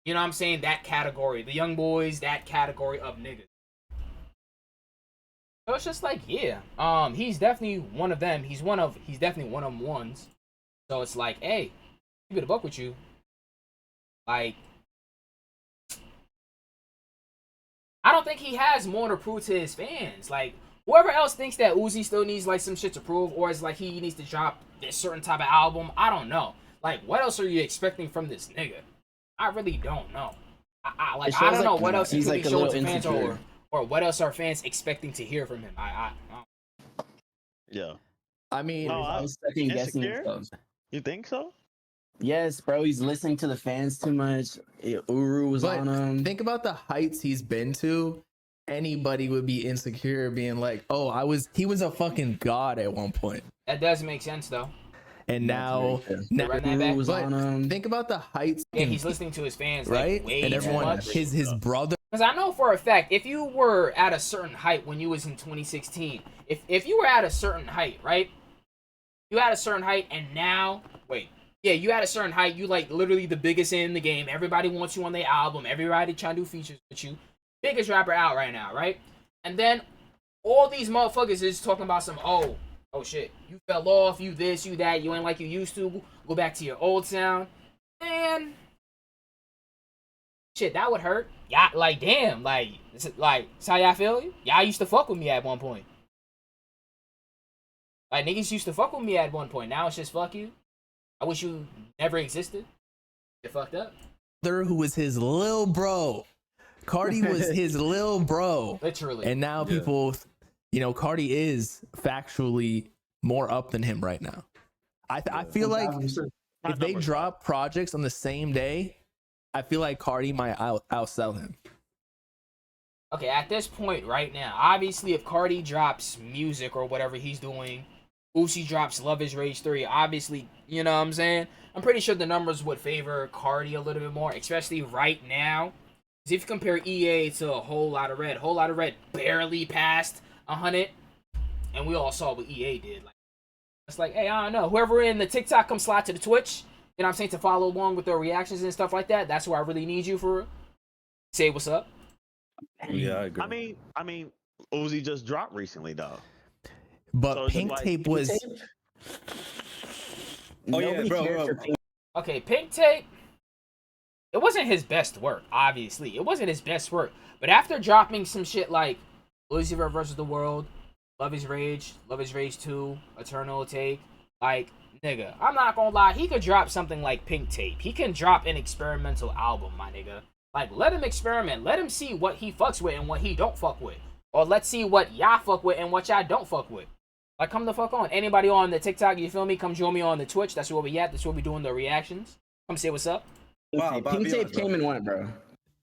you know what I'm saying? That category, the young boys, that category of niggas. So it's just like, yeah, he's definitely one of them. He's definitely one of them ones. So it's like, hey, keep it a buck with you. Like, I don't think he has more to prove to his fans. Like, whoever else thinks that Uzi still needs like some shit to prove, or is like he needs to drop this certain type of album, I don't know. Like, what else are you expecting from this nigga? I really don't know. I don't know what else he could be showing to fans, or what else are fans expecting to hear from him. Yeah. I mean, I He's second guessing insecure? himself. You think so? Yes, bro. He's listening to the fans too much. Uru was but on him. think about the heights he's been to. Anybody would be insecure being like, oh, he was a fucking god at one point. That does make sense though. And now Run that back. Uru was on him. think about the heights. Yeah, he's listening to his fans, like, right? way And too everyone, much. his brother. Because I know for a fact, if you were at a certain height when you was in 2016, if you were at a certain height, right? You had a certain height, and now, you had a certain height. You like literally the biggest in the game. Everybody wants you on their album. Everybody trying to do features with you. Biggest rapper out right now, right? And then all these motherfuckers is talking about some, oh shit, you fell off, you this, you that, you ain't like you used to. Go back to your old sound. Man, shit, that would hurt. Yeah, like damn, like it's how y'all feel? Y'all used to fuck with me at one point. Like niggas used to fuck with me at one point. Now it's just fuck you. I wish you never existed. You're fucked up. Who was his lil bro. Cardi was his lil bro. Literally. And now people, you know, Cardi is factually more up than him right now. I feel like if they drop projects on the same day, I feel like Cardi might outsell him. Okay, at this point right now, obviously if Cardi drops music or whatever he's doing, Uzi drops Love is Rage 3, obviously, you know what I'm saying? I'm pretty sure the numbers would favor Cardi a little bit more, especially right now. Because if you compare EA to a Whole Lotta Red barely passed 100, and we all saw what EA did. Like, it's like, hey, I don't know. Whoever in the TikTok, come slide to the Twitch, you know what I'm saying, to follow along with their reactions and stuff like that. That's where I really need you for. Say what's up. Yeah, I agree. I mean, Uzi just dropped recently, though. But So is it Pink like- Tape was. Oh yeah, Nobody bro. cared for Pink. Okay, Pink Tape, it wasn't his best work, obviously. It wasn't his best work. But after dropping some shit like Lucifer versus the World, Love is Rage 2, Eternal Take, like, nigga, I'm not gonna lie, he could drop something like Pink Tape. He can drop an experimental album, my nigga. Like, let him experiment. Let him see what he fucks with and what he don't fuck with. Or let's see what y'all fuck with and what y'all don't fuck with. Like, come the fuck on. Anybody on the TikTok, you feel me? Come join me on the Twitch. That's where we at. That's where we doing the reactions. Come say what's up. Wow, Bob, Pink be Tape honest, bro. came and went, bro.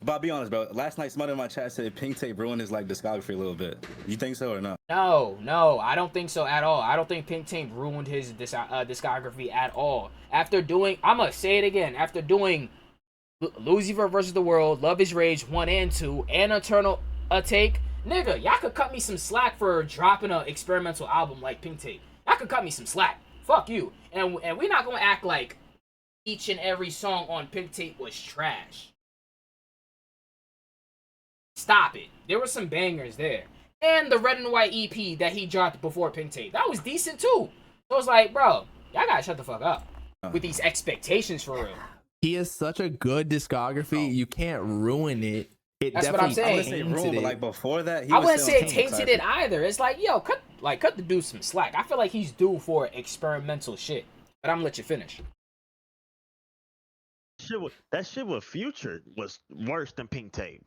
Bob, be honest, bro. Last night, somebody in my chat said Pink Tape ruined his like discography a little bit. You think so or not? No, I don't think so at all. I don't think Pink Tape ruined his discography at all. After doing, I'm gonna say it again. After doing Lucifer versus the World, Love Is Rage 1 and 2, and Eternal Take, nigga, y'all could cut me some slack for dropping an experimental album like Pink Tape. Y'all could cut me some slack. Fuck you. And we're not gonna act like each and every song on Pink Tape was trash. Stop it. There were some bangers there. And the Red and White EP that he dropped before Pink Tape, that was decent too. So it's like, bro, y'all gotta shut the fuck up with these expectations for real. He has such a good discography. You can't ruin it. That's what I'm saying. I wouldn't say ruined, but like before that, I wouldn't say it tainted it either. It's like, yo, cut the dude some slack. I feel like he's due for experimental shit. But I'm gonna let you finish. That shit with Future was worse than Pink Tape.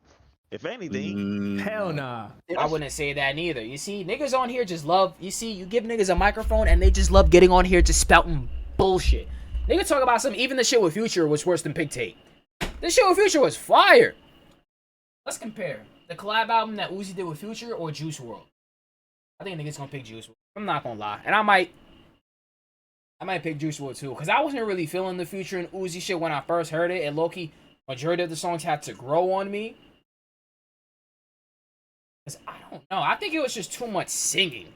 If anything, Hell nah. I wouldn't say that neither. You see, niggas on here just love. You see, you give niggas a microphone and they just love getting on here just spouting bullshit. Nigga talk about something. Even the shit with Future was worse than Pink Tape. This shit with Future was fire. Let's compare the collab album that Uzi did with Future or Juice WRLD. I think niggas gonna pick Juice WRLD. I'm not gonna lie, and I might pick Juice WRLD too, cause I wasn't really feeling the Future and Uzi shit when I first heard it, and low-key, majority of the songs had to grow on me. Cause I don't know, I think it was just too much singing.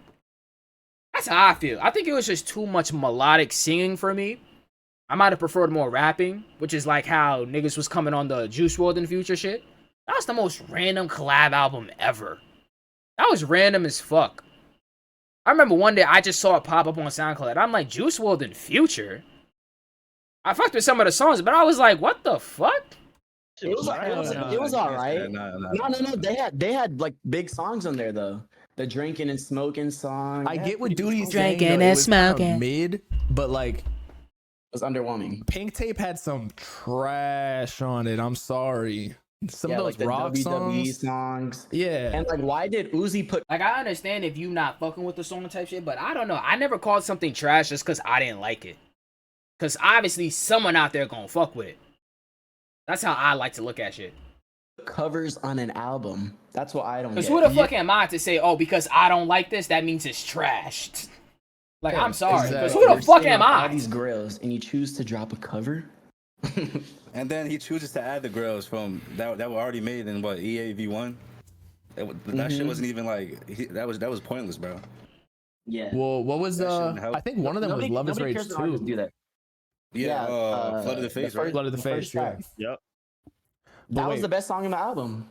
That's how I feel. I think it was just too much melodic singing for me. I might have preferred more rapping, which is like how niggas was coming on the Juice WRLD and Future shit. That was the most random collab album ever. That was random as fuck. I remember one day I just saw it pop up on SoundCloud. I'm like, Juice WRLD and Future? I fucked with some of the songs, but I was like, what the fuck? It was alright. No. They had like big songs on there though. The drinking and smoking song. I get what Duty's Drinking saying, though. and It was kinda smoking. mid, but like It was underwhelming. Pink Tape had some trash on it. I'm sorry. Some of those like the rock WWE songs. songs. Yeah. And like, why did Uzi put? Like, I understand if you not fucking with the song type shit, but I don't know. I never called something trash just because I didn't like it. Because obviously someone out there gonna fuck with it. That's how I like to look at shit. Covers on an album? That's what I don't Because get. who the fuck am I to say, oh, because I don't like this, that means it's trash? Like, Yeah, I'm sorry. Because exactly. who the You're fuck sitting am on all I? these grills and you choose to drop a cover? And then he chooses to add the grills from that were already made in what EAV1. That shit wasn't even like that was pointless, bro. Yeah. Well, what was That shouldn't help. I think one of them was Love Is Rage cares when artists 2. do that. Yeah, Flood of the Face, right? Flood of the Face, first yeah. track. yep. That was wait. the best song in the album.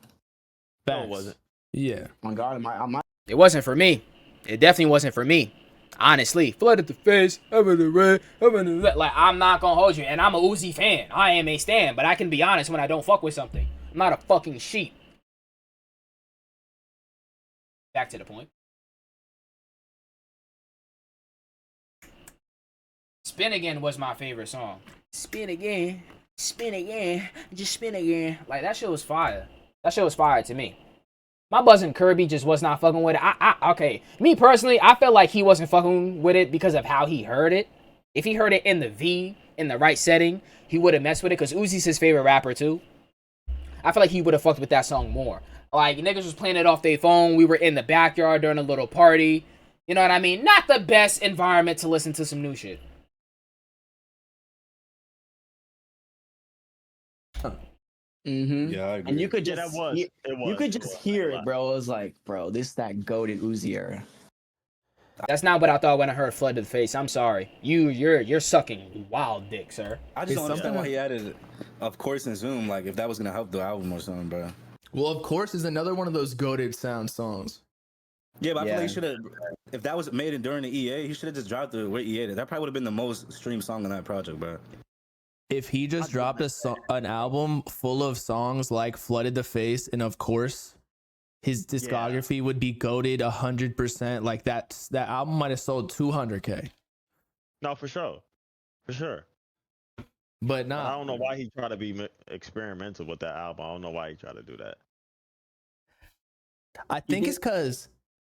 No, Facts. it wasn't. Yeah. Oh my God, am I It wasn't for me. It definitely wasn't for me. Honestly, flooded the face, like, I'm not gonna hold you, and I'm a Uzi fan. I am a stan, but I can be honest when I don't fuck with something. I'm not a fucking sheep. Back to the point. Spin Again was my favorite song. Spin again, just spin again. Like, that shit was fire. That shit was fire to me. My buzzin' Kirby just was not fucking with it. Okay, me personally, I felt like he wasn't fucking with it because of how he heard it. If he heard it in the V, in the right setting, he would have messed with it because Uzi's his favorite rapper too. I feel like he would have fucked with that song more. Like, niggas was playing it off their phone. We were in the backyard during a little party. You know what I mean? Not the best environment to listen to some new shit. Mm-hmm. Yeah, I agree. And you could Yeah, just that was. you could just hear it, bro. It was like, bro, this is that goated Uzi era. That's not what I thought when I heard Flood to the Face. I'm sorry. You're sucking wild dick, sir. I just It's don't understand something- why he added, of course, in Zoom. Like, if that was gonna help the album or something, bro. Well, of course, is another one of those goated sound songs. Yeah, but I feel Yeah. like he should have. If that was made during the EA, he should have just dropped it where EA did. That probably would have been the most streamed song on that project, bro. If he just dropped an album full of songs like Flooded the Face, and of course, his discography would be goated 100%. Like that album might have sold 200K, No, for sure. For sure. but But not. I don't know why he tried to be experimental with that album. I don't know why he tried to do that. I think it's because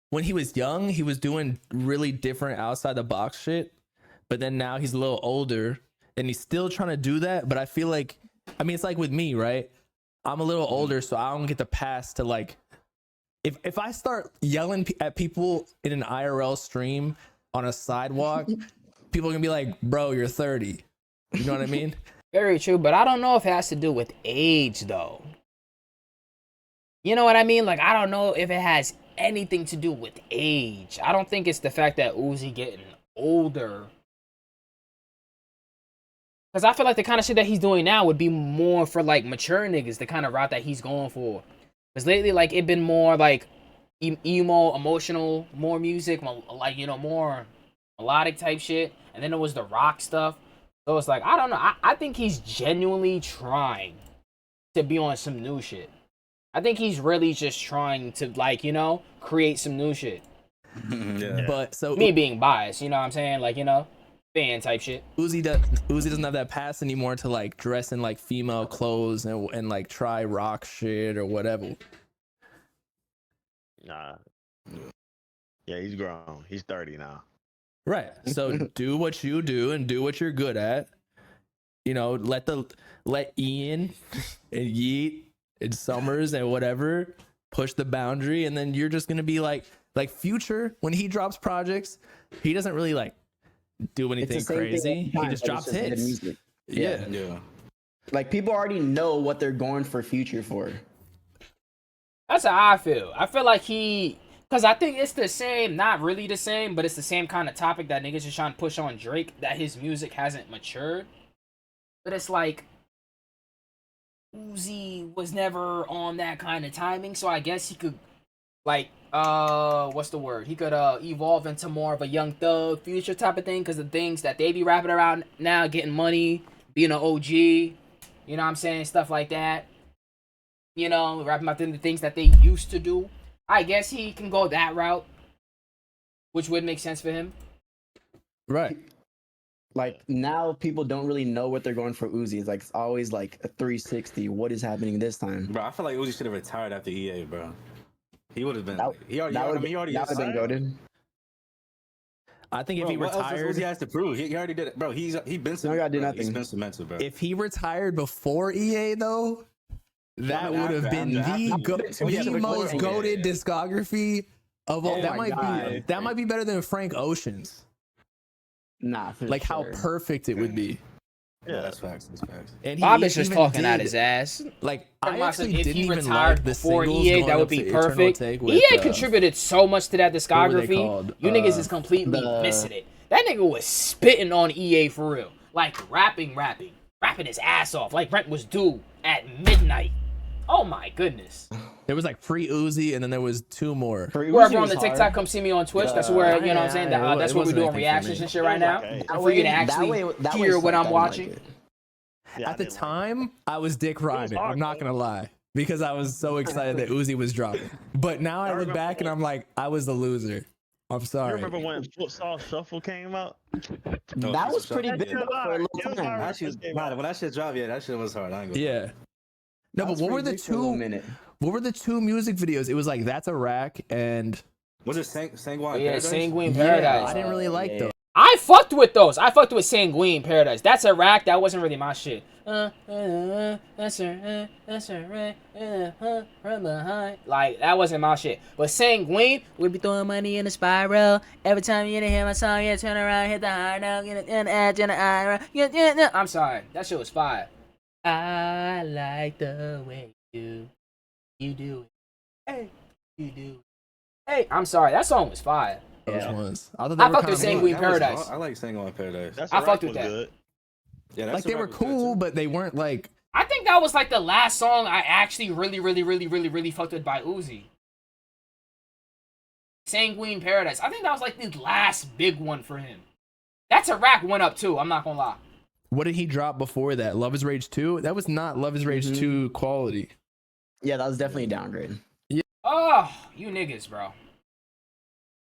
when he was young, he was doing really different outside the box shit. But then now he's a little older and he's still trying to do that. But I feel like, I mean, it's like with me, right? I'm a little older, so I don't get the pass to like, if I start yelling at people in an IRL stream on a sidewalk, people are gonna be like, bro, you're 30. You know what I mean? Very true, but I don't know if it has to do with age, though. You know what I mean? Like, I don't know if it has anything to do with age. I don't think it's the fact that Uzi getting older. Because I feel like the kind of shit that he's doing now would be more for, like, mature niggas, the kind of route that he's going for. Because lately, like, it been more, like, emo, emotional, more music, like, you know, more melodic type shit. And then it was the rock stuff. So it's like, I don't know. I think he's genuinely trying to be on some new shit. I think he's really just trying to, like, you know, create some new shit. Yeah. But so Me being biased, you know what I'm saying? Like, you know, fan type shit. Uzi doesn't have that pass anymore to like dress in like female clothes and like try rock shit or whatever. Nah. Yeah, he's grown. He's 30 now. Right. So do what you do and do what you're good at. You know, let Ian and Yeet and Summers and whatever push the boundary, and then you're just gonna be like Future when he drops projects, he doesn't really like do anything crazy. He just drops hits. Music. Yeah. Yeah. Like people already know what they're going for Future for. That's how I feel. I feel like because I think it's the same, not really the same, but it's the same kind of topic that niggas is trying to push on Drake, that his music hasn't matured. But it's like, Uzi was never on that kind of timing, so I guess he could, like, what's the word? He could evolve into more of a Young Thug Future type of thing, because the things that they be rapping around now, getting money, being an OG, you know what I'm saying, stuff like that. You know, rapping about the things that they used to do. I guess he can go that route, which would make sense for him. Right. Like now people don't really know what they're going for Uzi. It's like it's always like a 360. What is happening this time? Bro, I feel like Uzi should have retired after EA, bro. He would have been. That- He already. that I would mean, he already. that would have been goaded. I think if Bro, he what else retired, does Uzi has to prove? He already did it, bro. He been. No, he gotta do bro, nothing. He's been cemented, bro. if he retired before EA though, that Well, would have after- been after- the after- most yeah. goated discography of all. Oh that my might be better than Frank Ocean's. Nah, for Like how sure. perfect it would be. Yeah, that's facts. That's facts. And Bob is he just even talking out did- his ass. Like Talking I about actually if didn't he even retired like the before singles EA, going that would up be to Eternal perfect. Take with, EA contributed so much to that what were they discography. called? You niggas is completely the- missing it. That nigga was spitting on EA for real. Like rapping his ass off. Like rent was due at midnight. Oh my goodness. There was like Free Uzi, and then there was two more. For Uzi Whoever on was the hard. TikTok, come see me on Twitch. That's where, you know what I'm saying? Yeah, That's it where we're wasn't doing anything for reactions me. and shit right now. Okay. And for you to That actually way hear what sucked. I I'm didn't watching. Yeah, At I the didn't like it. time, I was dick riding. hard, I'm not though. gonna lie, because I was so excited that Uzi was dropping. But now I look remember back and I'm like, I was the loser. I'm You sorry. remember when Futsal Shuffle came out? No, That for was sure. pretty That big shit was for a hard. long It was time. hard. Actually, nah, when that shit dropped, yeah, that shit was hard. I ain't gonna. Yeah. No, That but was what were pretty the big for a little two? minute. What were the two music videos? It was like That's a Rack and Was it Sanguine? Yeah, Paradise? Sanguine yeah, Paradise. I didn't really like yeah. those. I fucked with those. I fucked with Sanguine Paradise. That's a rack. That wasn't really my shit. That's a from behind. Like, that wasn't my shit. But Sanguine, we be throwing money in the spiral. Every time you hear my song, you turn around, hit the high note, get an edge in the eye. I'm sorry. That shit was fire. I like the way you do it. Hey, you do it. Hey, I'm sorry. That song was fire. Those Yeah. ones. I thought I they were fucked kind with of Sanguine That was- Paradise. I like Sanguine Paradise. That's I the fucked rap with was that. good. Yeah, that's like they the were rap was good, cool, too. but they weren't like. I think that was like the last song I actually really fucked with by Uzi. Sanguine Paradise. I think that was like the last big one for him. That's a rack went up too. I'm not gonna lie. What did he drop before that? Love is Rage 2? That was not Love is Rage 2 quality. Yeah, that was definitely a downgrade. Oh, you niggas, bro.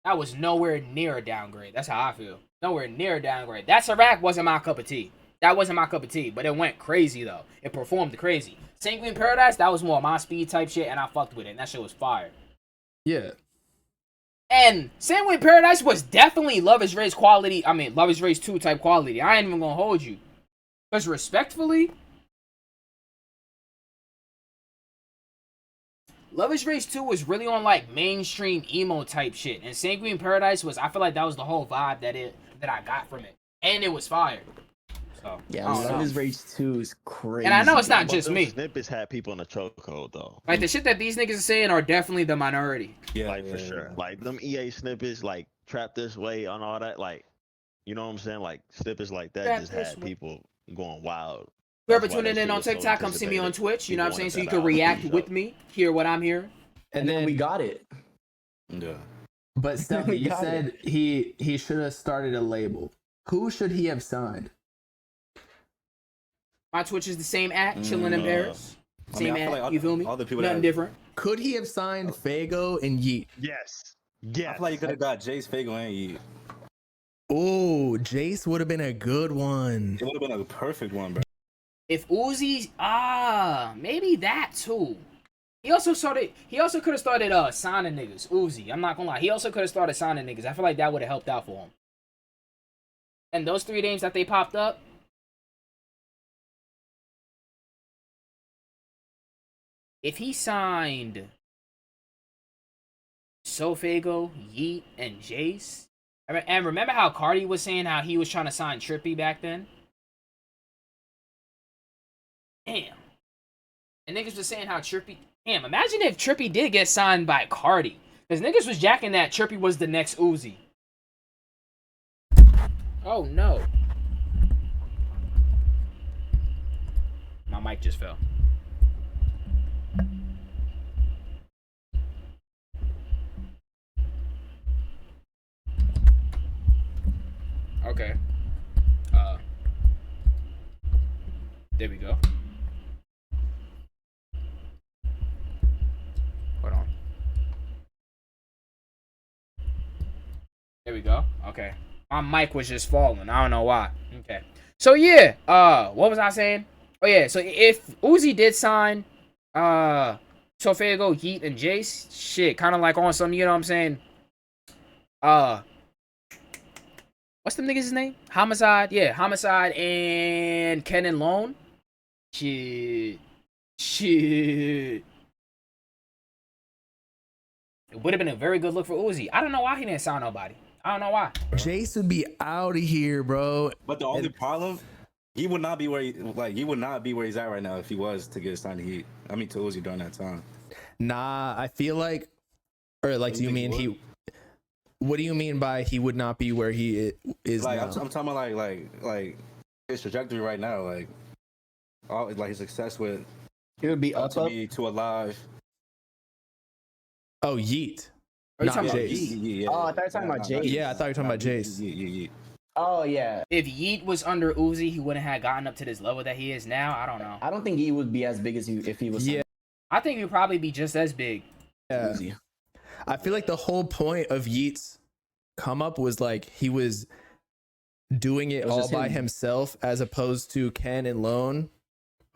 That was nowhere near a downgrade. That's how I feel. Nowhere near a downgrade. That's a rack wasn't my cup of tea. That wasn't my cup of tea, but it went crazy though. It performed crazy. Sanguine Paradise, that was more my speed type shit, and I fucked with it. And that shit was fire. Yeah. And Sanguine Paradise was definitely Love is Race quality. I mean, Love is Race 2 type quality. I ain't even gonna hold you. Because respectfully, Love is Race 2 was really on like mainstream emo type shit. And Sanguine Paradise was, I feel like that was the whole vibe that I got from it. And it was fire. So, Yeah, Love is Rage 2 is crazy. And I know it's not But just them me. Snippets had people in the chokehold though. Like the shit that these niggas are saying are definitely the minority. Yeah, Like for sure. Like them EA snippets, like Trap This Way on all that, like you know what I'm saying? Like snippets like that Trap just This had Way. people going wild. Whoever That's why tuning that in shit on was so TikTok, come see me on anticipated. Twitch. You know what I'm People saying? So you wanted can that react speed with up. me, hear what I'm hearing. And then we got it. Yeah. But Steffi, you Got said he should have started a label. Who should he have signed? My Twitch is the same at Chillin' in Paris. I Same mean, I feel at, like you feel me? all the people Nothing that different. Could he have signed Fago and Yeet? Yes. I Yes. feel like you could have got Jace, Fago, and Yeet. Oh, Jace would have been a good one. It would have been a perfect one, bro. If Uzi, maybe that too. He also could have started signing niggas. Uzi, I'm not gonna lie. He also could have started signing niggas. I feel like that would have helped out for him. And those 3 names that they popped up, if he signed Sofago, Yeet, and Jace, and remember how Cardi was saying how he was trying to sign Trippy back then? Damn. And niggas was saying how Trippy... Damn, imagine if Trippy did get signed by Cardi. Because niggas was jacking that Trippy was the next Uzi. Oh, no. My mic just fell. Okay. There we go. Hold on. There we go. Okay. My mic was just falling. I don't know why. Okay. So yeah, what was I saying? Oh yeah, so if Uzi did sign Sofago, Yeet, and Jace, shit, kinda like on some, you know what I'm saying? What's them niggas' name? Homicide? Yeah, Homicide and Ken and Lone. Shit. It would have been a very good look for Uzi. I don't know why he didn't sign nobody. I don't know why. Jace would be out of here, bro. But the only problem, he would not be where he's at right now if he was to get signed to Heat. I mean to Uzi during that time. Nah, I feel like, or like, do you mean he? What do you mean by he would not be where he is Like now? I'm talking about like his trajectory right now, like all like his success with It would be up. to be to alive. Oh, Yeet. Are you Not talking about Jace. Yeah. Oh, I thought you were talking about Jace. Yeah, I thought you were talking about Jace. Yeah. Oh yeah. If Yeet was under Uzi, he wouldn't have gotten up to this level that he is now. I don't know. I don't think he would be as big as if he was. Yeah. I think he'd probably be just as big. Yeah. Uzi. I feel like the whole point of Yeet's come up was like he was doing it was all just by him. himself as opposed to Ken and Lone,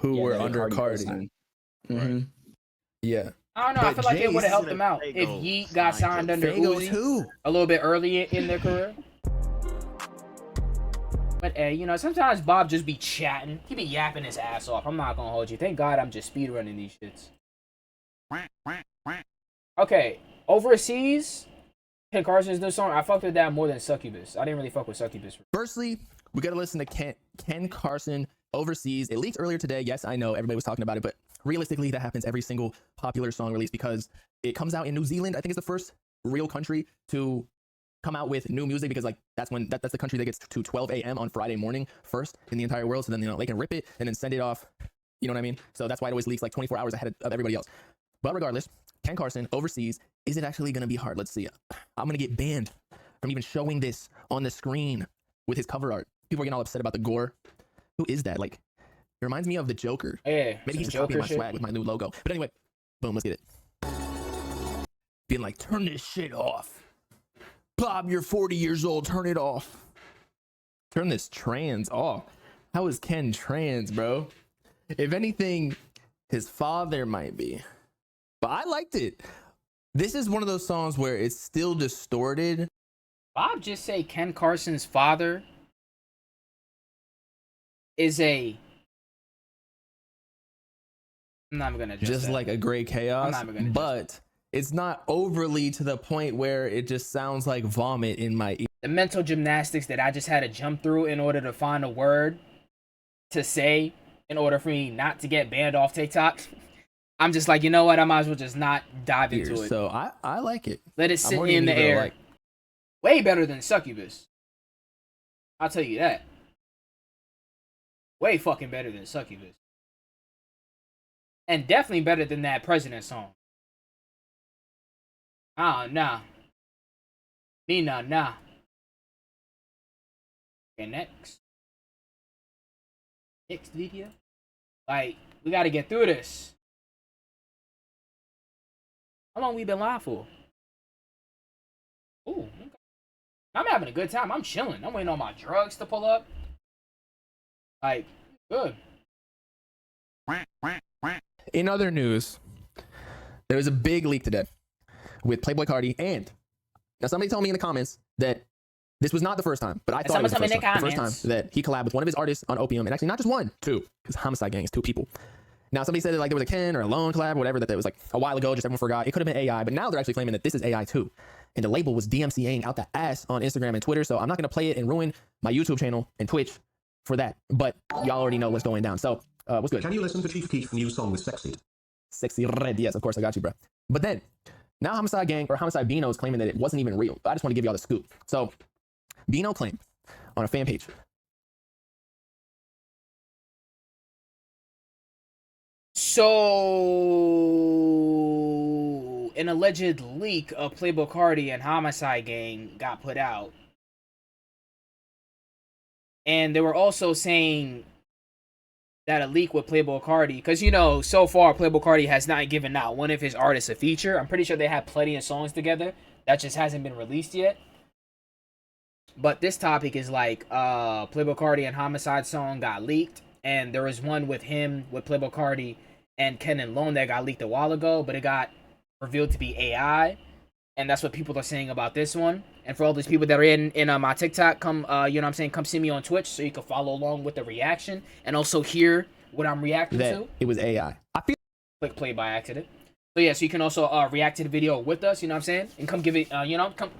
who Yeah, were that under Cardi. Mm-hmm. Yeah. I don't know. I But feel like it would have Jace- helped them out if Fago Yeet got signed signed under Fago Uzi too. a little bit earlier in their career. But hey, you know, sometimes Bob just be chatting. He be yapping his ass off. I'm not gonna hold you. Thank God I'm just speedrunning these shits. Okay, overseas, Ken Carson's new song. I fucked with that more than Succubus. I didn't really fuck with Succubus. Firstly, we got to listen to Ken Carson overseas. It leaked earlier today. Yes, I know everybody was talking about it, but realistically, that happens every single popular song release because it comes out in New Zealand. I think it's the first real country to come out with new music because like that's the country that gets to 12 a.m. on Friday morning first in the entire world. So then, you know, they can rip it and then send it off. You know what I mean? So that's why it always leaks like 24 hours ahead of everybody else. But regardless, Ken Carson overseas, is it actually going to be hard? Let's see. I'm going to get banned from even showing this on the screen with his cover art. People are getting all upset about the gore. Who is that? Like, it reminds me of the Joker. Yeah, Maybe he's just Joker copying my shit. swag with my new logo. But anyway, boom, let's get it. Being like, turn this shit off. Bob, you're 40 years old. Turn it off. Turn this trans off. How is Ken trans, bro? If anything, his father might be. But I liked it. This is one of those songs where it's still distorted. Bob just say Ken Carson's father is a. I'm not gonna just like a gray chaos, but it's not overly to the point where it just sounds like vomit in my ear. The mental gymnastics that I just had to jump through in order to find a word to say in order for me not to get banned off TikTok. I'm just like, you know what? I might as well just not dive into it. So I like it. Let it sit in the air. Like. Way better than Succubus. I'll tell you that. Way fucking better than Succubus. And definitely better than that President song. Nah. Nina, nah. Okay, next. Next video. Like, we gotta get through this. How long we been live for? Ooh, okay. I'm having a good time. I'm chilling. I'm waiting on my drugs to pull up. Like, good. In other news, there was a big leak today with Playboi Carti, and now somebody told me in the comments that this was not the first time, but I thought it was the first time that he collabed with one of his artists on Opium, and actually not just one, two, because Homicide Gang is two people. Now somebody said that like there was a Ken or a Lone collab or whatever, that was like a while ago, just everyone forgot. It could have been AI, but now they're actually claiming that this is AI too. And the label was DMCAing out the ass on Instagram and Twitter, so I'm not going to play it and ruin my YouTube channel and Twitch for that, but y'all already know what's going down. So what's good? Can you listen to Chief Keef's new song with Sexy Red? Yes, of course, I got you, bro. But then now Homicide Gang or Homicide Bino is claiming that it wasn't even real. But I just want to give y'all the scoop. So Bino claimed on a fan page. So an alleged leak of Playboi Carti and Homicide Gang got put out. And they were also saying that a leak with Playboi Carti, because, you know, so far Playboi Carti has not given out one of his artists a feature. I'm pretty sure they have plenty of songs together. That just hasn't been released yet. But this topic is like Playboi Carti and Homicide song got leaked. And there was one with him, with Playboi Carti and Ken and Lone that got leaked a while ago. But it got revealed to be AI. And that's what people are saying about this one. And for all these people that are in my TikTok, come, you know what I'm saying, come see me on Twitch so you can follow along with the reaction and also hear what I'm reacting to. It was AI. I feel click play by accident. So yeah, so you can also react to the video with us, you know what I'm saying? And come give it, you know, come.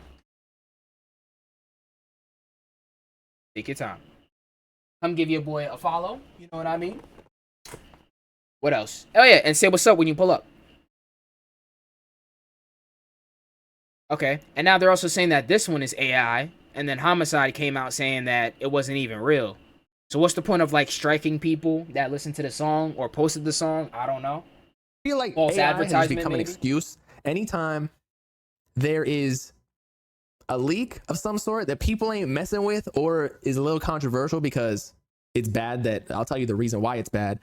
Take your time. Come give your boy a follow, you know what I mean? What else? Oh yeah, and say what's up when you pull up. Okay, and now they're also saying that this one is AI, and then Homicide came out saying that it wasn't even real. So what's the point of like striking people that listen to the song or posted the song? I don't know. I feel like false AI advertisement has become an excuse anytime there is a leak of some sort that people ain't messing with or is a little controversial because it's bad. That I'll tell you the reason why it's bad.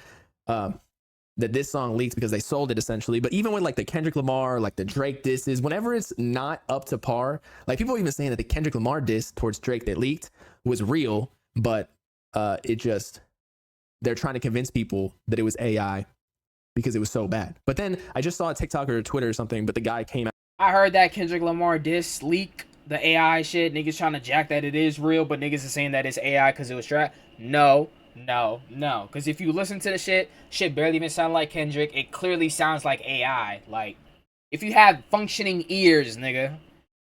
That this song leaked because they sold it essentially. But even with like the Kendrick Lamar, like the Drake disses, whenever it's not up to par, like people are even saying that the Kendrick Lamar diss towards Drake that leaked was real, but it just, they're trying to convince people that it was AI because it was so bad. But then I just saw a TikTok or Twitter or something, but the guy came out. I heard that Kendrick Lamar diss leak, the AI shit. Niggas trying to jack that it is real, but niggas is saying that it's AI because it was trapped. No. Because if you listen to the shit barely even sound like Kendrick. It clearly sounds like AI. Like, if you have functioning ears, nigga,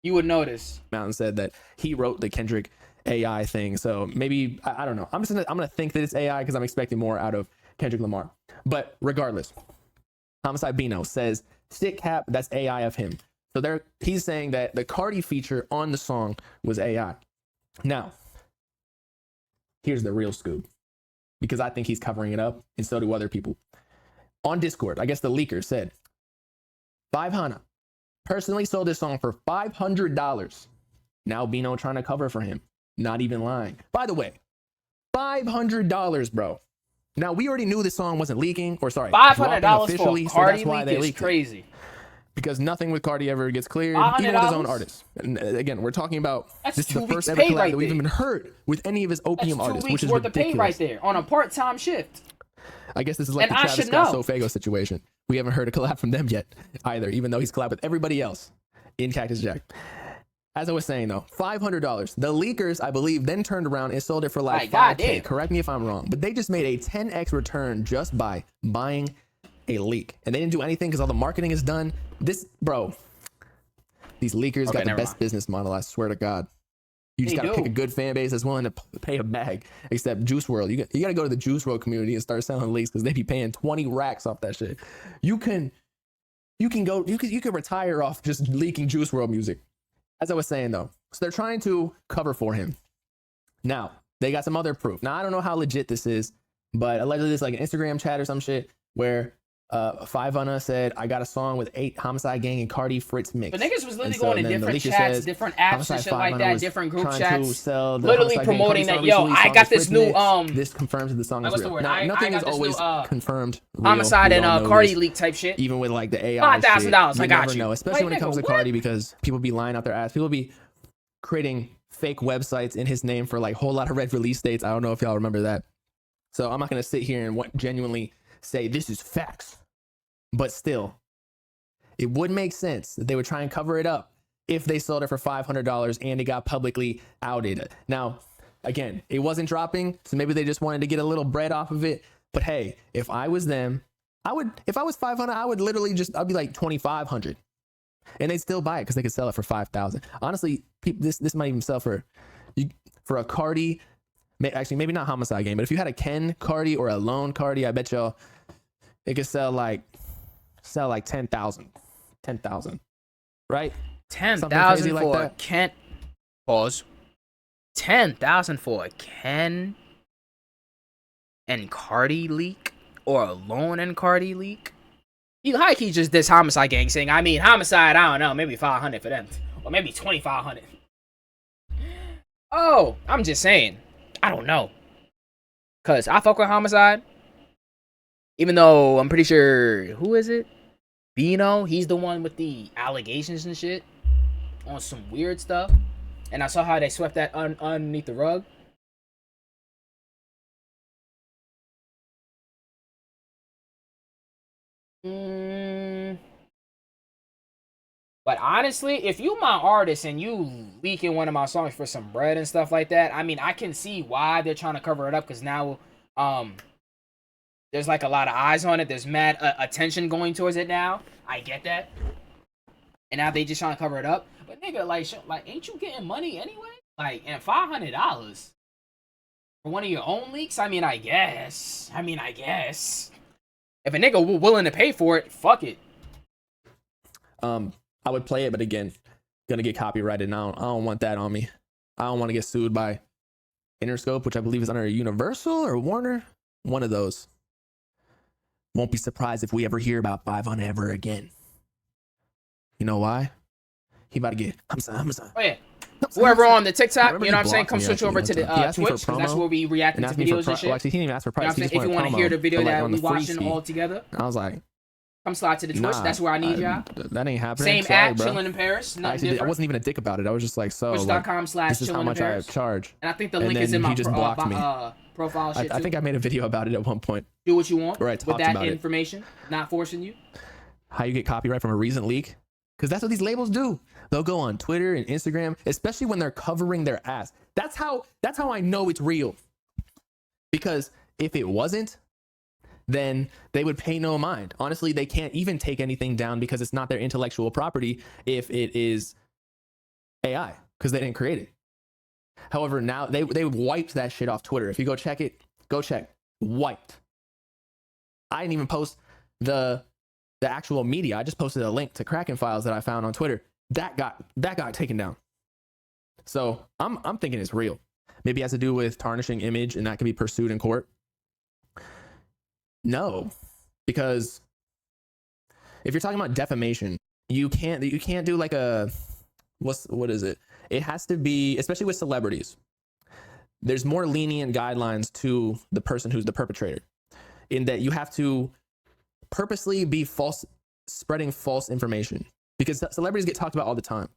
you would notice. Mountain said that he wrote the Kendrick AI thing. So maybe, I don't know. I'm gonna think that it's AI because I'm expecting more out of Kendrick Lamar. But regardless, Homicide Bino says, stick cap, that's AI of him. So he's saying that the Carti feature on the song was AI. Now, here's the real scoop, because I think he's covering it up, and so do other people. On Discord, I guess the leaker said, 500 personally sold this song for $500. Now Bino trying to cover for him. Not even lying. By the way, $500, bro. Now we already knew this song wasn't leaking, or sorry, $500 for Carti leak is crazy. Because nothing with Carti ever gets cleared, even with his own artists. And again, we're talking about this is the first ever collab that we've even heard with any of his Opium artists, which is ridiculous. Worth of pay right there on a part-time shift. I guess this is like And the I Travis should Scott know. Sofago situation. We haven't heard a collab from them yet either, even though he's collabed with everybody else in Cactus Jack. As I was saying though, $500. The leakers, I believe, then turned around and sold it for like Like, 5K. goddamn. Correct me if I'm wrong, but they just made a 10x return just by buying a leak, and they didn't do anything because all the marketing is done. This, bro, these leakers got the never best mind. business model. I swear to God. You just They gotta do. pick a good fan base that's willing to pay a bag. Except Juice World, you gotta go to the Juice World community and start selling leaks because they be paying 20 racks off that shit. You can retire off just leaking Juice World music. As I was saying though, so they're trying to cover for him. Now they got some other proof. Now I don't know how legit this is, but allegedly it's like an Instagram chat or some shit where 5 said, I got a song with 8 Homicide Gang and Cardi Fritz mix. But niggas was literally And so going in then the different leaker chats, says, different apps Homicide and shit like 500 that, was different group trying to chats. sell the Literally Homicide Gang promoting Cardi that, song yo, recently, I song got with this Fritz new, mix. This confirms that the song like, is what's the real. word? Now, I nothing got is this always new, confirmed real. Homicide We and all know Cardi this. leak type shit. Even with like the AI $5,000, shit, I you got never you. know, especially Like, when it comes nigga, to what? Cardi, because people be lying out their ass. People be creating fake websites in his name for like a whole lot of red release dates. I don't know if y'all remember that. So I'm not gonna sit here and genuinely say this is facts, but still, it would make sense that they would try and cover it up if they sold it for $500 and it got publicly outed. Now, again, it wasn't dropping, so maybe they just wanted to get a little bread off of it. But hey, if I was them, if I was 500, I would literally I'd be like 2,500, and they'd still buy it because they could sell it for 5,000. Honestly, this might even sell for a Cardi. Actually, maybe not Homicide Game, but if you had a Ken Cardi or a Lone Cardi, I bet y'all it could sell like 10,000. 10,000, right? 10,000 like for a that. Ken. Pause. 10,000 for a Ken and Cardi leak, or a Lone and Cardi leak. You high key just this Homicide Gang saying, I mean, Homicide, I don't know, maybe 500 for them, or maybe 2,500. Oh, I'm just saying, I don't know, cause I fuck with Homicide, even though I'm pretty sure, who is it? Bino, he's the one with the allegations and shit on some weird stuff. And I saw how they swept that underneath the rug. But honestly, if you my artist and you leaking one of my songs for some bread and stuff like that, I mean, I can see why they're trying to cover it up, because now there's like a lot of eyes on it. There's mad attention going towards it now. I get that. And now they just trying to cover it up. But nigga, like, ain't you getting money anyway? Like, and $500 for one of your own leaks? I mean, I guess. If a nigga willing to pay for it, fuck it. I would play it, but again, gonna get copyrighted. And I don't want that on me. I don't want to get sued by Interscope, which I believe is under Universal or Warner. One of those. Won't be surprised if we ever hear about 500 ever again. You know why? He about to get. I'm sorry. Oh yeah. Whoever on the TikTok, Remember you know he what I'm saying? blocked Come me, switch actually, over one to the time. He asked me for Twitch, because that's promo where we reacting and to asked me for videos and shit. well, actually, he didn't even ask for You know price. what I'm saying? If you want to hear the video that we watching all together, I was like, come slide to the Twitch. That's where I need y'all. That ain't happening. Same Sorry, app, bro. chilling in Paris. Nothing Actually, I different. wasn't even a dick about it. I was just like, so like, Twitch.com/chilling this is how much I charge. And I think the And link is then in my he just blocked me. profile shit I too. think I made a video about it at one point. Do what you want Where I with talked that about it. information. Not forcing you. How you get copyright from a recent leak? Because that's what these labels do. They'll go on Twitter and Instagram, especially when they're covering their ass. That's how I know it's real. Because if it wasn't, then they would pay no mind. Honestly, they can't even take anything down because it's not their intellectual property if it is AI, because they didn't create it. However, now they wiped that shit off Twitter. If you go check it, go check. Wiped. I didn't even post the actual media. I just posted a link to Kraken files that I found on Twitter. That got taken down. So I'm thinking it's real. Maybe it has to do with tarnishing image and that can be pursued in court. No, because if you're talking about defamation, you can't do like a what is it? It has to be, especially with celebrities. There's more lenient guidelines to the person who's the perpetrator, in that you have to purposely be spreading false information, because celebrities get talked about all the time.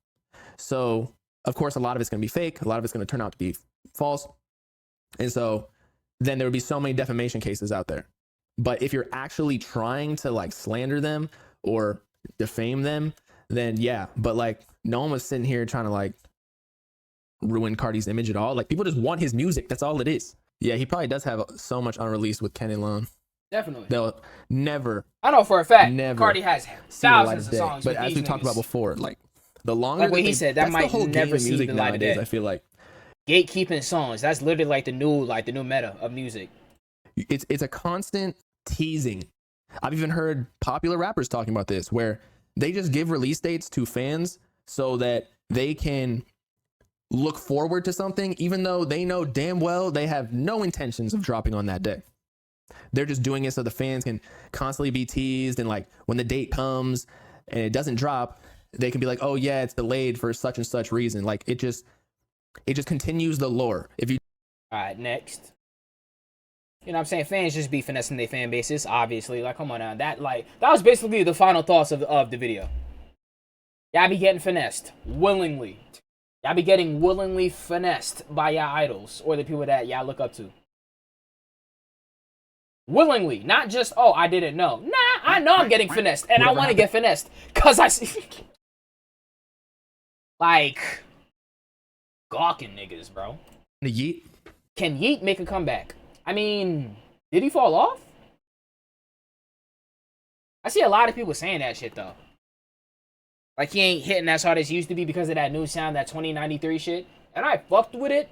So of course, a lot of it's going to be fake. A lot of it's going to turn out to be false. And so then there would be so many defamation cases out there But if you're actually trying to like slander them or defame them, then yeah. But like no one was sitting here trying to like ruin Cardi's image at all. Like people just want his music. That's all it is. Yeah, he probably does have so much unreleased with Ken and Lone. Definitely. They'll never. I know for a fact. Never Cardi has see the light thousands of of day. songs. But with as these we talked about niggas. before, like the longer Like what he said, that that's might the whole never game of see music the light of nowadays. day. I feel like Gatekeeping songs. That's literally like the new meta of music. it's a constant teasing. I've even heard popular rappers talking about this, where they just give release dates to fans so that they can look forward to something, even though they know damn well they have no intentions of dropping on that day. They're just doing it so the fans can constantly be teased, and like when the date comes and it doesn't drop, they can be like, oh yeah, it's delayed for such and such reason. Like it just continues the lore. If you All right, next. You know what I'm saying? Fans just be finessing their fan bases, obviously. Like, come on now. That was basically the final thoughts of the video. Y'all be getting finessed willingly. Y'all be getting willingly finessed by y'all idols or the people that y'all look up to. Willingly, not just, oh, I didn't know. Nah, I know I'm getting finessed, and I want to get finessed because I see. Like, gawking niggas, bro. Yeet. Can Yeet make a comeback? I mean, did he fall off? I see a lot of people saying that shit, though. Like, he ain't hitting as hard as he used to be because of that new sound, that 2093 shit. And I fucked with it.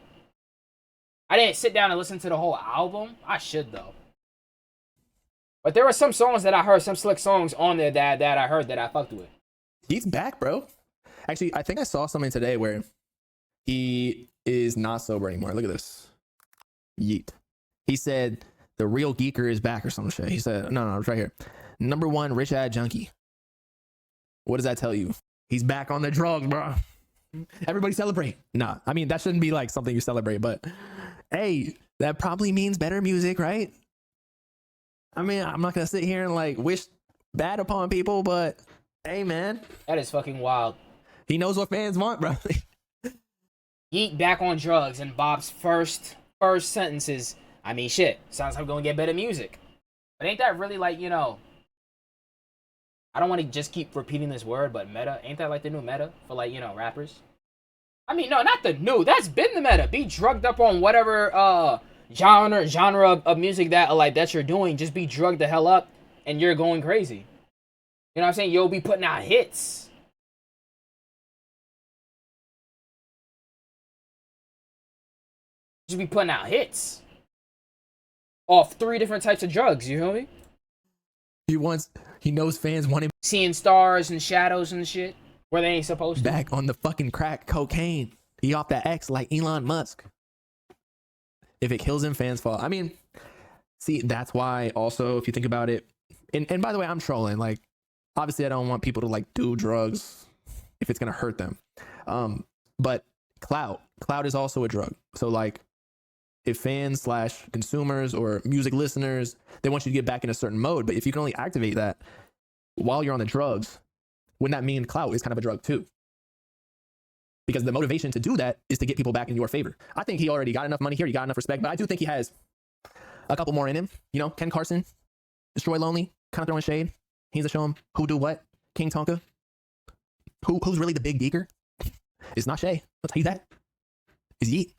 I didn't sit down and listen to the whole album. I should, though. But there were some songs that I heard, some slick songs on there that I heard that I fucked with. He's back, bro. Actually, I think I saw something today where he is not sober anymore. Look at this. Yeet. He said the real geeker is back or some shit. He said, no, it's right here. Number 1, rich ad junkie. What does that tell you? He's back on the drugs, bro. Everybody celebrate. Nah, I mean, that shouldn't be like something you celebrate, but hey, that probably means better music, right? I mean, I'm not going to sit here and like wish bad upon people, but hey, man. That is fucking wild. He knows what fans want, bro. Yeet back on drugs, and Bob's first sentences. I mean, shit. Sounds like we're going to get better music. But ain't that really like, you know, I don't want to just keep repeating this word, but meta. Ain't that like the new meta for like, you know, rappers? I mean, no, not the new. That's been the meta. Be drugged up on whatever genre of music that you're doing. Just be drugged the hell up and you're going crazy. You know what I'm saying? You'll be putting out hits. Just be putting out hits. Off 3 different types of drugs, you feel me? He knows fans want him Seeing stars and shadows and shit where they ain't supposed to. back on the fucking crack cocaine. He off that X like Elon Musk. If it kills him, fans fall. I mean, see, that's why also, if you think about it, and by the way, I'm trolling. Like, obviously, I don't want people to like do drugs if it's gonna hurt them. But clout is also a drug. So like, if fans / consumers or music listeners, they want you to get back in a certain mode. But if you can only activate that while you're on the drugs, wouldn't that mean clout is kind of a drug too? Because the motivation to do that is to get people back in your favor. I think he already got enough money here. He got enough respect, but I do think he has a couple more in him. You know, Ken Carson, Destroy Lonely, kind of throwing shade. He needs to show him who do what. King Tonka. Who's really the big geeker? It's not Shay. I'll tell you that. It's Yeet.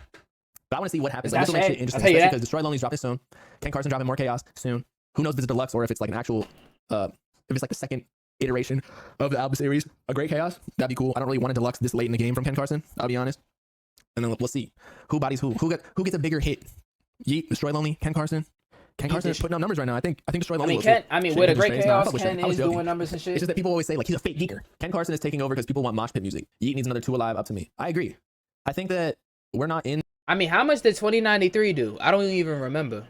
But I want to see what happens. Like, this will make shit interesting, especially because Destroy Lonely's dropping soon. Ken Carson dropping more Chaos soon. Who knows if it's deluxe or if it's like an actual, if it's like the second iteration of the album series. A Great Chaos, that'd be cool. I don't really want a deluxe this late in the game from Ken Carson, I'll be honest. And then we'll see who bodies who gets a bigger hit. Yeet, Destroy Lonely, Ken Carson. Ken Carson is putting up numbers right now. I think Destroy Lonely. With a Great Chaos, Ken is doing numbers and shit. It's just that people always say like he's a fake geeker. Ken Carson is taking over because people want mosh pit music. Yeet needs another 2 Alive up to me. I agree. I think that we're not in. I mean, how much did 2093 do? I don't even remember.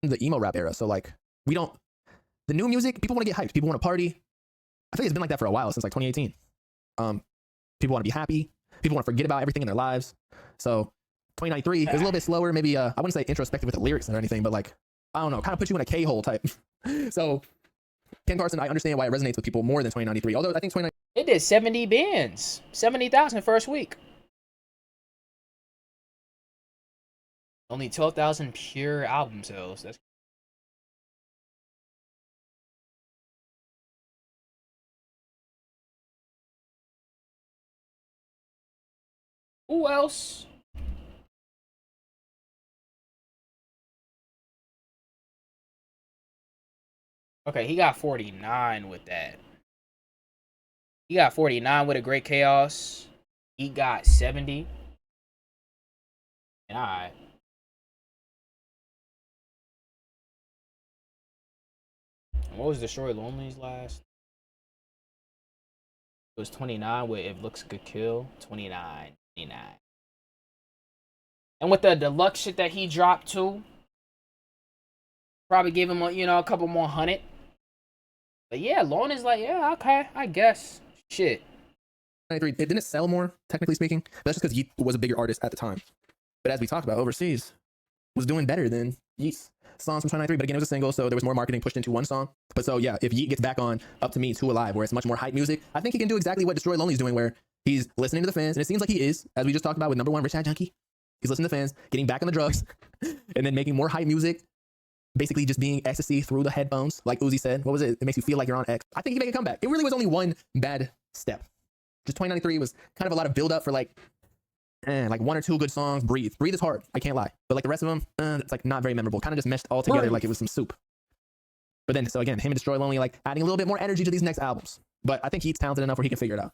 The emo rap era. So like, we don't. The new music, people want to get hyped. People want to party. I think it's been like that for a while, since like 2018. People want to be happy. People want to forget about everything in their lives. So 2093 is a little bit slower. Maybe I wouldn't say introspective with the lyrics or anything, but like, I don't know, kind of put you in a K-hole type. So Ken Carson, I understand why it resonates with people more than 2093. Although I think 2093. It did 70 bands, 70,000 first week. Only 12,000 pure album sales. That's Who else? Okay, he got 49 with that. He got 49 with a Great Chaos. He got 70. And alright. What was Destroy Lonely's last? It was 29 with If Looks Could Kill. 29. 29. And with the deluxe shit that he dropped too, probably give him a couple more hundred. But yeah, Lorne is like, yeah, okay, I guess. Shit. It didn't sell more, technically speaking. That's just because Yeet was a bigger artist at the time. But as we talked about, overseas was doing better than Yeet's songs from 2093. But again, it was a single, so there was more marketing pushed into one song. But so yeah, if Yeet gets back on Up to Me, Too Alive, where it's much more hype music, I think he can do exactly what Destroy Lonely's doing, where he's listening to the fans, and it seems like he is, as we just talked about with number one Rich Hat Junkie. He's listening to the fans, getting back on the drugs, and then making more hype music. Basically just being ecstasy through the headphones, like Uzi said. What was it? It makes you feel like you're on X. I think he can make a comeback. It really was only one bad step. Just 2093 was kind of a lot of build up for like one or two good songs. Breathe is hard, I can't lie, but like the rest of them, it's like not very memorable. Kind of just meshed all together like it was some soup. But then, so again, him and Destroy Lonely, like adding a little bit more energy to these next albums. But I think he's talented enough where he can figure it out.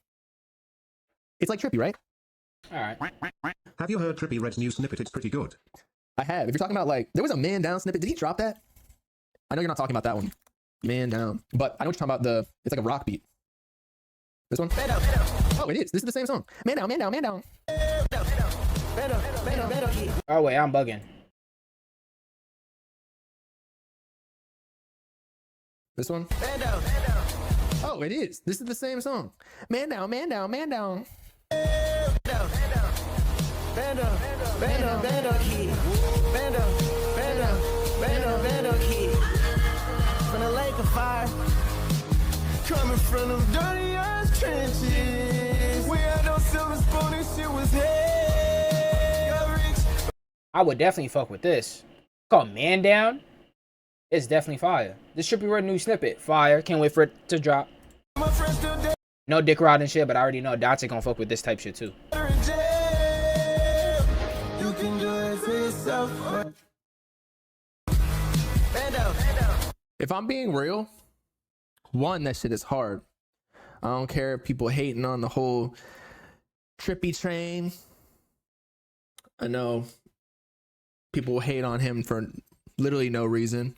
It's like Trippy, right? All right. Have you heard Trippy Red's new snippet? It's pretty good. I have. If you're talking about like, there was a Man Down snippet. Did he drop that? I know you're not talking about that one. Man Down. But I know what you're talking about. It's like a rock beat. This one? Oh, it is. This is the same song. Man Down, Man Down, Man Down. Oh, wait, I'm bugging. This one? Oh, it is. This is the same song. Man Down, Man Down, Man Down. From the lake of fire, coming from them dirty ass trenches. We had no silver spoon, this shit was hell. I would definitely fuck with this. It's called Man Down. It's definitely fire. This Trippy Red new snippet, fire. Can't wait for it to drop. No dick rod and shit, but I already know Dot's gonna fuck with this type shit too. If I'm being real, one, that shit is hard. I don't care if people hating on the whole Trippy train. I know people hate on him for literally no reason.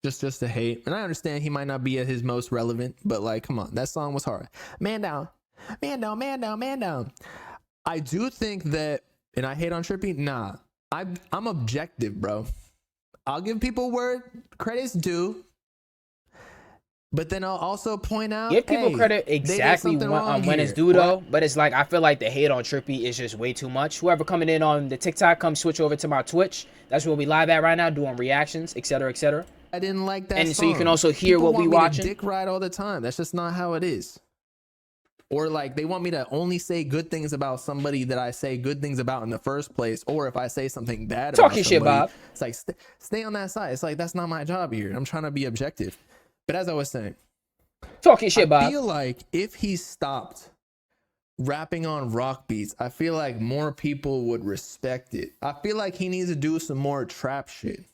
Just to hate. And I understand he might not be at his most relevant, but like, come on, that song was hard. Man Down, Man Down, Man Down, Man Down. I do think that, and I hate on Trippy, nah. I'm objective, bro. I'll give people where credit's due. But then I'll also point out, give people credit exactly when it's due, though. But it's like, I feel like the hate on Trippy is just way too much. Whoever coming in on the TikTok, come switch over to my Twitch. That's where we live at right now, doing reactions, etc., etc. I didn't like that and song. So you can also hear people what we want me to watching. Dick ride all the time. That's just not how it is. Or like they want me to only say good things about somebody that I say good things about in the first place. Or if I say something bad about your somebody, shit, Bob. It's like stay on that side. It's like that's not my job here. I'm trying to be objective. But as I was saying, talk your shit, Bob. I feel like if he stopped rapping on rock beats, I feel like more people would respect it. I feel like he needs to do some more trap shit.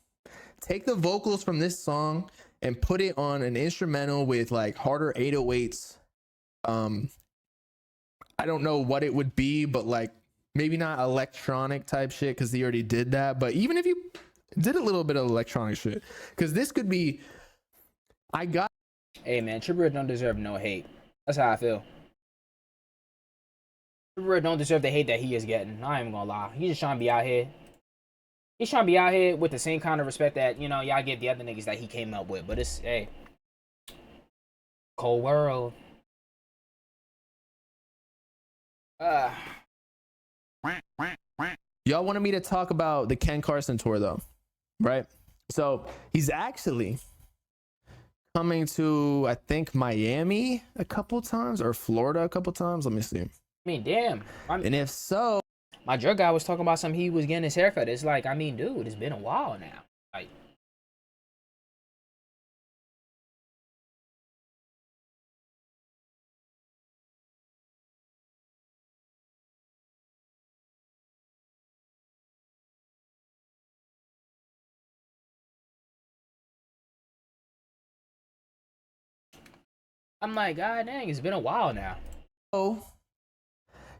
Take the vocals from this song and put it on an instrumental with like harder 808s. I don't know what it would be, but like maybe not electronic type shit because he already did that. But even if you did a little bit of electronic shit, because this could be, Hey man, Trippy Red don't deserve no hate. That's how I feel. Trippy Red don't deserve the hate that he is getting. I ain't even gonna lie. He's just trying to be out here. He's trying to be out here with the same kind of respect that, y'all give the other niggas that he came up with. But it's, hey, cold world. Y'all wanted me to talk about the Ken Carson tour though, right? So he's actually coming to, I think, Miami a couple times or Florida a couple times. Let me see. I mean, damn. And if so, my drug guy was talking about something. He was getting his haircut. It's like, I mean, dude, it's been a while now. Like, I'm like, God dang, it's been a while now. Oh,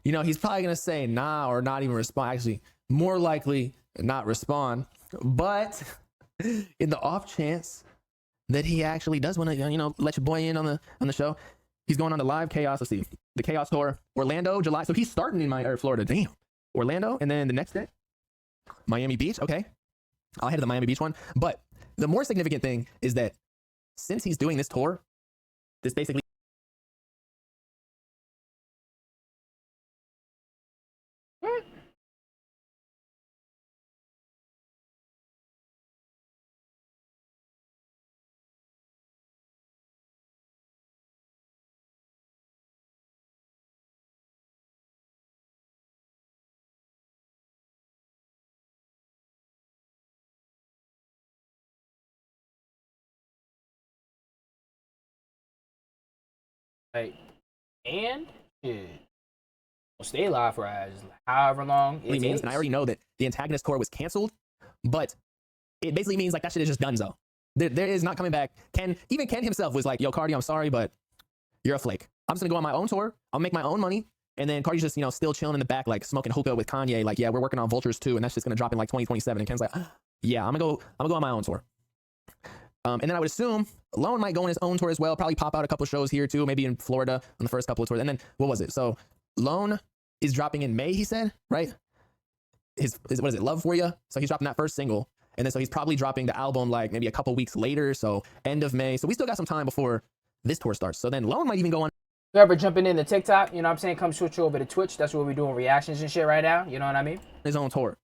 you know, he's probably gonna say nah or not even respond. Actually, more likely not respond. But in the off chance that he actually does want to, you know, let your boy in on the show, he's going on the live Chaos. Let's see, the Chaos Tour, Orlando, July. So he's starting in Florida. Damn, Orlando, and then the next day, Miami Beach. Okay, I'll head to the Miami Beach one. But the more significant thing is that since he's doing this tour, this basically. Like, and shit, we'll stay live for as however long it means, takes. and I already know that the Antagonist tour was canceled, but it basically means like that shit is just done. So there is not coming back. Ken himself was like, "Yo, Cardi, I'm sorry, but you're a flake. I'm just gonna go on my own tour. I'll make my own money." And then Cardi's just, you know, still chilling in the back, like smoking hookah with Kanye. Like, yeah, we're working on Vultures too, and that's just gonna drop in like 2027. And Ken's like, yeah, I'm gonna go on my own tour. And then I would assume Lone might go on his own tour as well. Probably pop out a couple shows here too, maybe in Florida on the first couple of tours. And then what was it? So Lone is dropping in May, he said, right? His what is it, Love For You? So he's dropping that first single. And then so he's probably dropping the album like maybe a couple weeks later, so end of May. So we still got some time before this tour starts. So then Lone might even go on. Whoever jumping into TikTok, you know what I'm saying, come switch over to Twitch. That's where we're doing reactions and shit right now. You know what I mean? His own tour.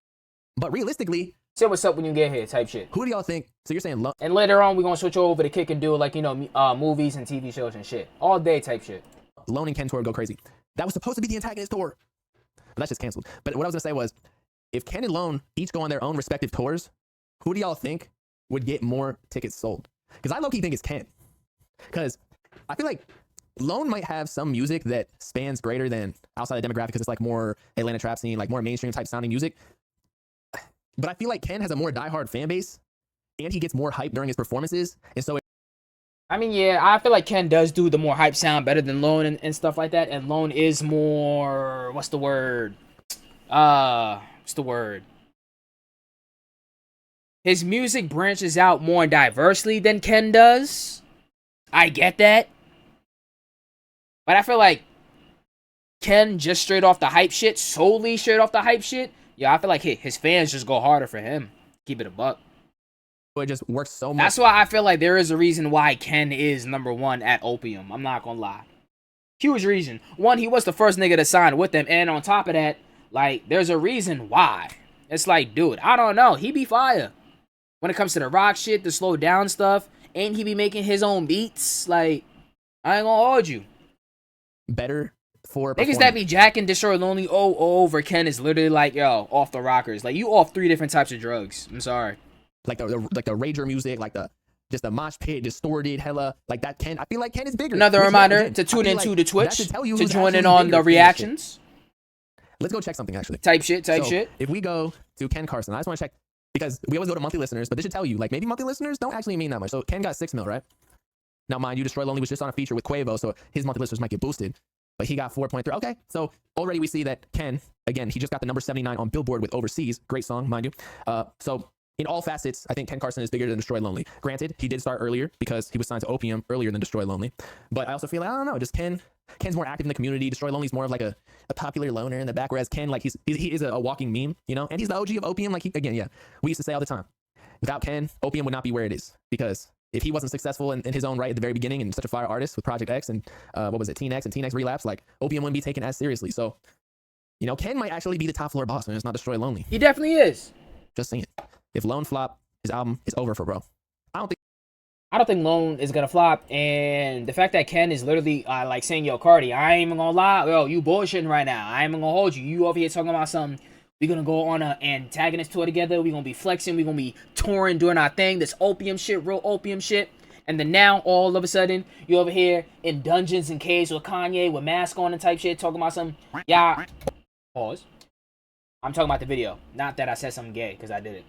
But realistically, say what's up when you get here type shit. Who do y'all think? So you're saying Lone? And later on, we're going to switch over to Kick and do like, you know, movies and TV shows and shit. All day type shit. Lone and Ken tour go crazy. That was supposed to be the Antagonist tour. But that's just canceled. But what I was going to say was, if Ken and Lone each go on their own respective tours, who do y'all think would get more tickets sold? Because I low-key think it's Ken. Because I feel like Lone might have some music that spans greater than outside the demographic because it's like more Atlanta trap scene, like more mainstream type sounding music. But I feel like Ken has a more diehard fan base and he gets more hype during his performances. And so I mean, yeah, I feel like Ken does do the more hype sound better than Lone and stuff like that. And Lone is more, what's the word? His music branches out more diversely than Ken does. I get that. But I feel like Ken just straight off the hype shit, solely straight off the hype shit. Yeah, I feel like his fans just go harder for him. Keep it a buck. It just works so much. That's why I feel like there is a reason why Ken is #1 at Opium. I'm not gonna lie. Huge reason. One, he was the first nigga to sign with them. And on top of that, like, there's a reason why. It's like, dude, I don't know. He be fire. When it comes to the rock shit, the slow down stuff, and he be making his own beats. Like, I ain't gonna hold you. Better for niggas that be jacking Destroy Lonely over Ken is literally like, yo, off the rockers. Like, you off 3 different types of drugs. I'm sorry. Like the rager music, like just the mosh pit, distorted, hella like that. Ken, I feel like Ken is bigger. Another reminder to tune into the Twitch to join in on the reactions. Let's go check something actually. Type shit. If we go to Ken Carson, I just want to check because we always go to monthly listeners, but this should tell you like maybe monthly listeners don't actually mean that much. So Ken got 6 mil, right? Now mind you, Destroy Lonely was just on a feature with Quavo, so his monthly listeners might get boosted. But he got 4.3. Okay, so already we see that Ken, again, he just got the number 79 on Billboard with Overseas. Great song, mind you. So in all facets, I think Ken Carson is bigger than Destroy Lonely. Granted, he did start earlier because he was signed to Opium earlier than Destroy Lonely. But I also feel like, I don't know, just Ken's more active in the community. Destroy Lonely's more of like a popular loner in the back, whereas Ken, like he is a walking meme, you know? And he's the OG of Opium. Like, we used to say all the time. Without Ken, Opium would not be where it is because if he wasn't successful in his own right at the very beginning and such a fire artist with Project X and Teen X and Teen X Relapse, like Opium wouldn't be taken as seriously. So, you know, Ken might actually be the top floor boss and it's not Destroy Lonely. He definitely is. Just saying. If Lone flop, his album is over for bro. I don't think Lone is gonna flop, and the fact that Ken is literally like saying, yo, Cardi, I ain't even gonna lie, yo, you bullshitting right now. I ain't even gonna hold you. You over here talking about something. We're gonna go on an Antagonist tour together. We're gonna be flexing. We're gonna be touring, doing our thing. This Opium shit, real Opium shit. And then now, all of a sudden, you over here in dungeons and caves with Kanye with mask on and type shit, talking about some, yeah. Pause. I'm talking about the video. Not that I said something gay, because I did it.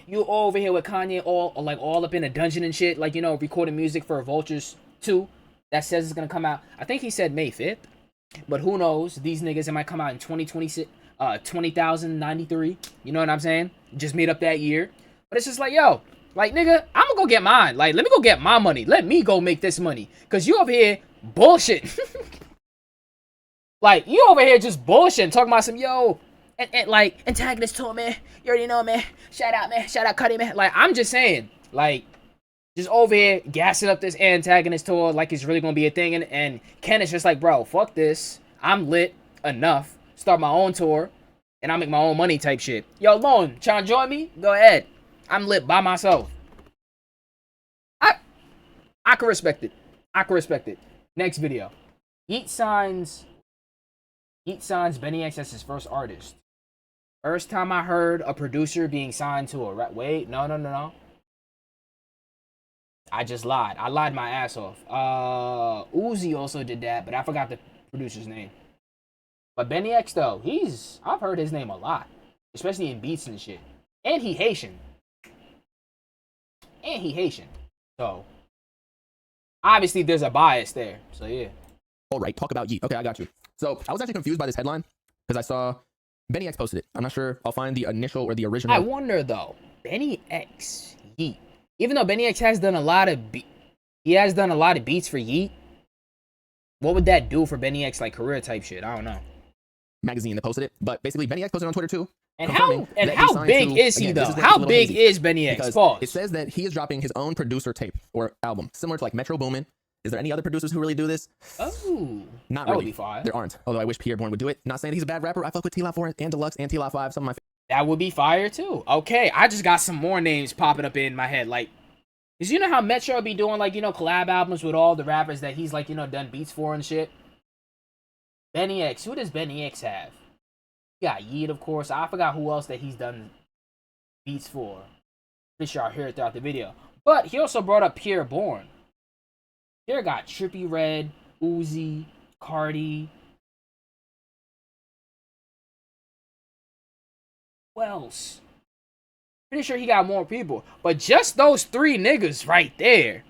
You over here with Kanye all up in a dungeon and shit, like, you know, recording music for Vultures 2. that says it's gonna come out. I think he said May 5th, but who knows? These niggas, it might come out in 2026, 20,093. You know what I'm saying? Just made up that year. But it's just like, yo, like, nigga, I'm gonna go get mine. Like, let me go get my money. Let me go make this money. Cause you over here bullshit. Like, you over here just bullshit, talking about some, yo, and like, antagonist tour, man. You already know, man. Shout out, man. Shout out, Cuddy, man. Like, I'm just saying, like, just over here gassing up this antagonist tour like it's really gonna be a thing. And Ken is just like, bro, fuck this. I'm lit enough. Start my own tour, and I'll make my own money type shit. Yo, Lone, trying to join me? Go ahead. I'm lit by myself. I can respect it. I can respect it. Next video. Yeet signs Benny X as his first artist. First time I heard a producer being signed to a rap. Wait, no. I just lied. I lied my ass off. Uzi also did that, but I forgot the producer's name. But Benny X though, I've heard his name a lot, especially in beats and shit. And he Haitian. So obviously there's a bias there. So yeah. All right, talk about Yeet. Okay, I got you. So I was actually confused by this headline because I saw Benny X posted it. I'm not sure I'll find the initial or the original. I wonder though, Benny X Yeet. Even though Benny X has done a lot of beats for Yeet, what would that do for Benny X, like career type shit? I don't know. Magazine that posted it, but basically Benny X posted on Twitter too. And how big is he though? How big is Benny X? Pause. It says that he is dropping his own producer tape or album, similar to like Metro Boomin. Is there any other producers who really do this? Oh, not that really. Would be fire. There aren't. Although I wish Pierre Bourne would do it. Not saying that he's a bad rapper. I fuck with T-Lot 4 and Deluxe and T-Lot 5. Some of my that would be fire too. Okay, I just got some more names popping up in my head. Like, cause you know how Metro be doing like, you know, collab albums with all the rappers that he's like, you know, done beats for and shit. Benny X. Who does Benny X have? He got Yeet, of course. I forgot who else that he's done beats for. Pretty sure I'll hear it throughout the video. But he also brought up Pierre Bourne. Pierre got Trippie Redd, Uzi, Cardi. Who else? Pretty sure he got more people. But just those three niggas right there.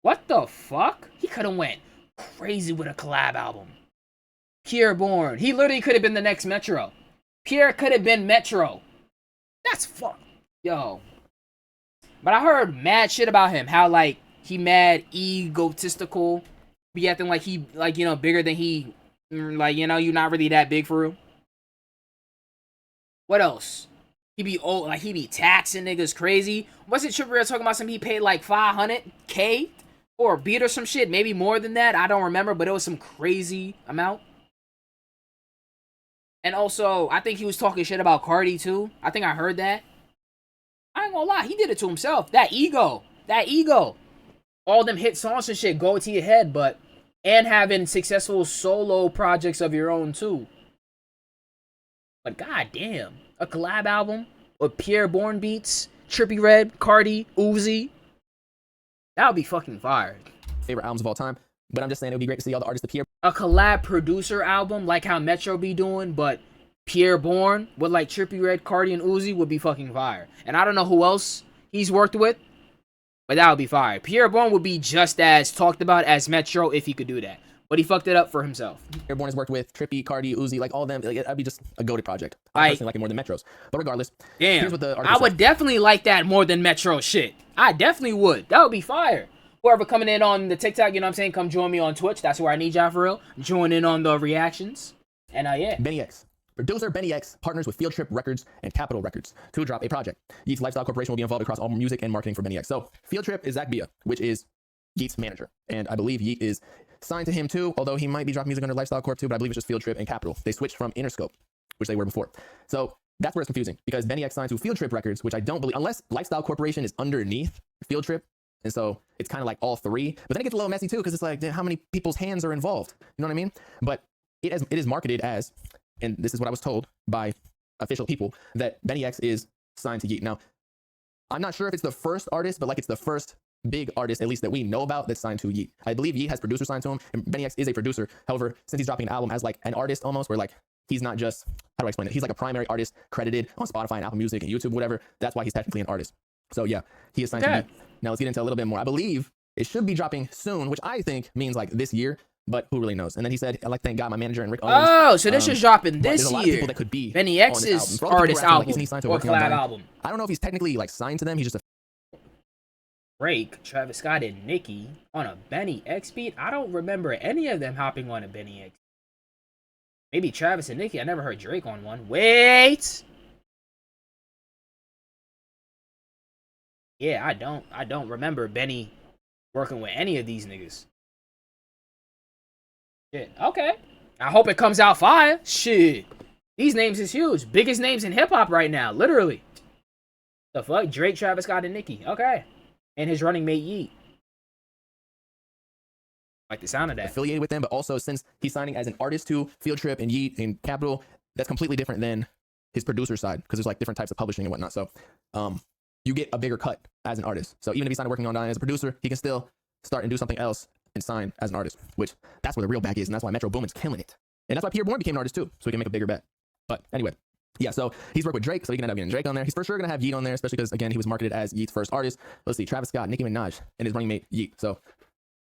What the fuck? He could have went crazy with a collab album. Pierre Bourne. He literally could have been the next Metro. Pierre could have been Metro. That's fuck. Yo. But I heard mad shit about him. How, like, he mad egotistical. Be acting like he, like, you know, bigger than he. Like, you know, you're not really that big for real. What else? He be old, like, he be taxing niggas crazy. Wasn't Trippie Redd talking about something he paid like $500K for a beat or some shit? Maybe more than that. I don't remember, but it was some crazy amount. And also, I think he was talking shit about Cardi too. I think I heard that. I ain't gonna lie, he did it to himself. That ego. All them hit songs and shit go to your head, but and having successful solo projects of your own too. But goddamn, a collab album with Pierre Bourne beats, Trippie Redd, Cardi, Uzi. That would be fucking fire. Favorite albums of all time. But I'm just saying it would be great to see all the artists appear. A collab producer album like how Metro be doing, but Pierre Bourne with like Trippie Redd, Cardi, and Uzi would be fucking fire. And I don't know who else he's worked with, but that would be fire. Pierre Bourne would be just as talked about as Metro if he could do that. But he fucked it up for himself. Pierre Bourne has worked with Trippie, Cardi, Uzi, like all of them. Like, that'd be just a goated project. I personally like it more than Metro's. But regardless, damn, here's what the I would definitely like that more than Metro shit. I definitely would. That would be fire. Whoever coming in on the TikTok, you know what I'm saying? Come join me on Twitch. That's where I need y'all for real. Join in on the reactions. And yeah. Benny X. Producer Benny X partners with Field Trip Records and Capitol Records to drop a project. Yeat's Lifestyle Corporation will be involved across all music and marketing for Benny X. So Field Trip is Zach Bia, which is Yeat's manager. And I believe Yeat is signed to him too, although he might be dropping music under Lifestyle Corp too, but I believe it's just Field Trip and Capitol. They switched from Interscope, which they were before. So that's where it's confusing because Benny X signed to Field Trip Records, which I don't believe, unless Lifestyle Corporation is underneath Field Trip. And so it's kind of like all three, but then it gets a little messy too because it's like how many people's hands are involved. You know what I mean? But it is marketed as, and this is what I was told by official people, that Benny X is signed to Yeat. Now, I'm not sure if it's the first artist, but like it's the first big artist, at least that we know about, that's signed to Yeat. I believe Yeat has producers signed to him, and Benny X is a producer. However, since he's dropping an album as like an artist almost, where like he's not just, how do I explain it? He's like a primary artist credited on Spotify and Apple Music and YouTube, whatever. That's why he's technically an artist. So yeah, he is signed to Yeat. Now let's get into a little bit more. I believe It should be dropping soon, which I think means like this year, but who really knows? And then he said, I'd like to thank God, my manager, and Rick Owens. Oh, so this is dropping but this there's a lot of year. people that could be Benny on this X's album. For all the artist people who are asking, like, album isn't he signed to or Working on collab Dying? album. I don't know if he's technically like signed to them. He's just a Drake, Travis Scott, and Nicki on a Benny X beat. I don't remember any of them hopping on a Benny X. Maybe Travis and Nicki. I never heard Drake on one. Wait. Yeah, I don't remember Benny working with any of these niggas. Shit. Okay. I hope it comes out fire. Shit. These names is huge. Biggest names in hip hop right now, literally. The fuck? Drake, Travis Scott, and Nicki. Okay. And his running mate Yeet. Like the sound of that. affiliated with them, but also since he's signing as an artist to Field Trip and Yeet and Capital, that's completely different than his producer side because there's like different types of publishing and whatnot. So you get a bigger cut as an artist. So even if he signed Working on Dying as a producer, he can still start and do something else and sign as an artist, which that's where the real bag is, and that's why Metro Boomin's killing it. And that's why Pierre Bourne became an artist too, so he can make a bigger bet. But anyway, yeah, so he's worked with Drake, so he can end up getting Drake on there. He's for sure going to have Yeet on there, especially because, again, he was marketed as Yeet's first artist. Let's see, Travis Scott, Nicki Minaj, and his running mate Yeet. So,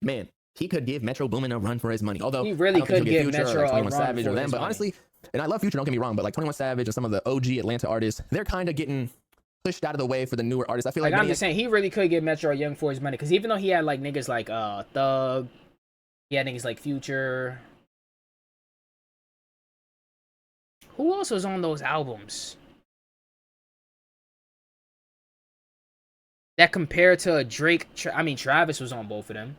man, he could give Metro Boomin a run for his money. Although He really I don't think could he'll give get Future Metro or a like 21 run Savage for or them. his But money. honestly, and I love Future, don't get me wrong, but like 21 Savage and some of the OG Atlanta artists, they're kind of getting pushed out of the way for the newer artists. I feel like I'm Benny just saying, he really could give Metro a young for his money. Because even though he had like niggas like Thug, he had niggas like Future. Who else was on those albums? That compared to Drake, Travis was on both of them.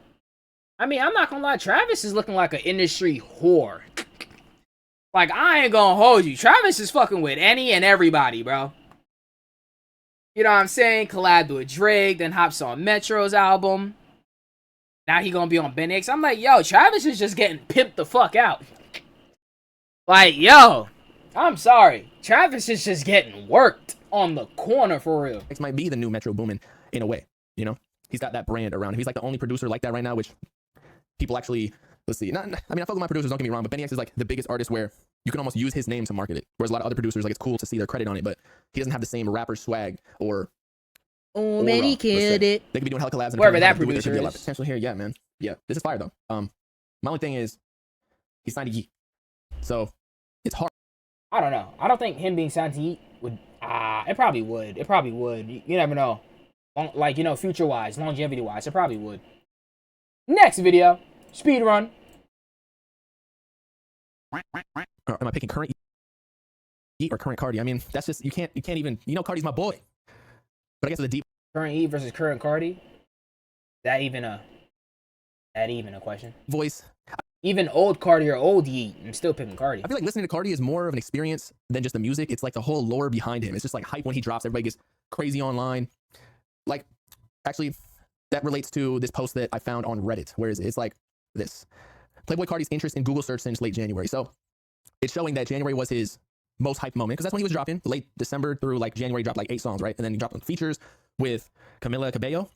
I mean, I'm not gonna lie, Travis is looking like an industry whore. Like, I ain't gonna hold you. Travis is fucking with any and everybody, bro. You know what I'm saying? Collabed with Drake, then hops on Metro's album. Now he gonna be on Ben X. I'm like, yo, Travis is just getting pimped the fuck out. Like, yo, I'm sorry. Travis is just getting worked on the corner for real. X might be the new Metro Boomin in a way, you know? He's got that brand around him. He's like the only producer like that right now, which people actually, let's see. I fuck with my producers, don't get me wrong, but Benny X is like the biggest artist where you can almost use his name to market it. Whereas a lot of other producers, like, it's cool to see their credit on it, but he doesn't have the same rapper swag or Man, he killed it. They could be doing hella collabs. And Wherever that there could producer be a lot of is. potential here. Yeah, man. Yeah, this is fire though. My only thing is he signed to Yeet, so it's hard. I don't know. I don't think him being signed to Yeet would. It probably would. It probably would. You never know. Like, you know, future wise, longevity wise, it probably would. Next video, speed run. Or am I picking current Yeet or current Cardi? I mean, that's just you can't even. You know, Cardi's my boy. But I guess the deep Current Yeet versus current Cardi. That even a question? voice. Even old Cardi or old Yeet, I'm still picking Cardi. I feel like listening to Cardi is more of an experience than just the music. It's like the whole lore behind him. It's just like hype when he drops. Everybody gets crazy online. Like, actually, that relates to this post that I found on Reddit. Where is it? It's like this. Playboy Cardi's interest in Google search since late January. So it's showing that January was his most hyped moment because that's when he was dropping. Late December through like January, he dropped like 8 songs, right? And then he dropped features with Camila Cabello.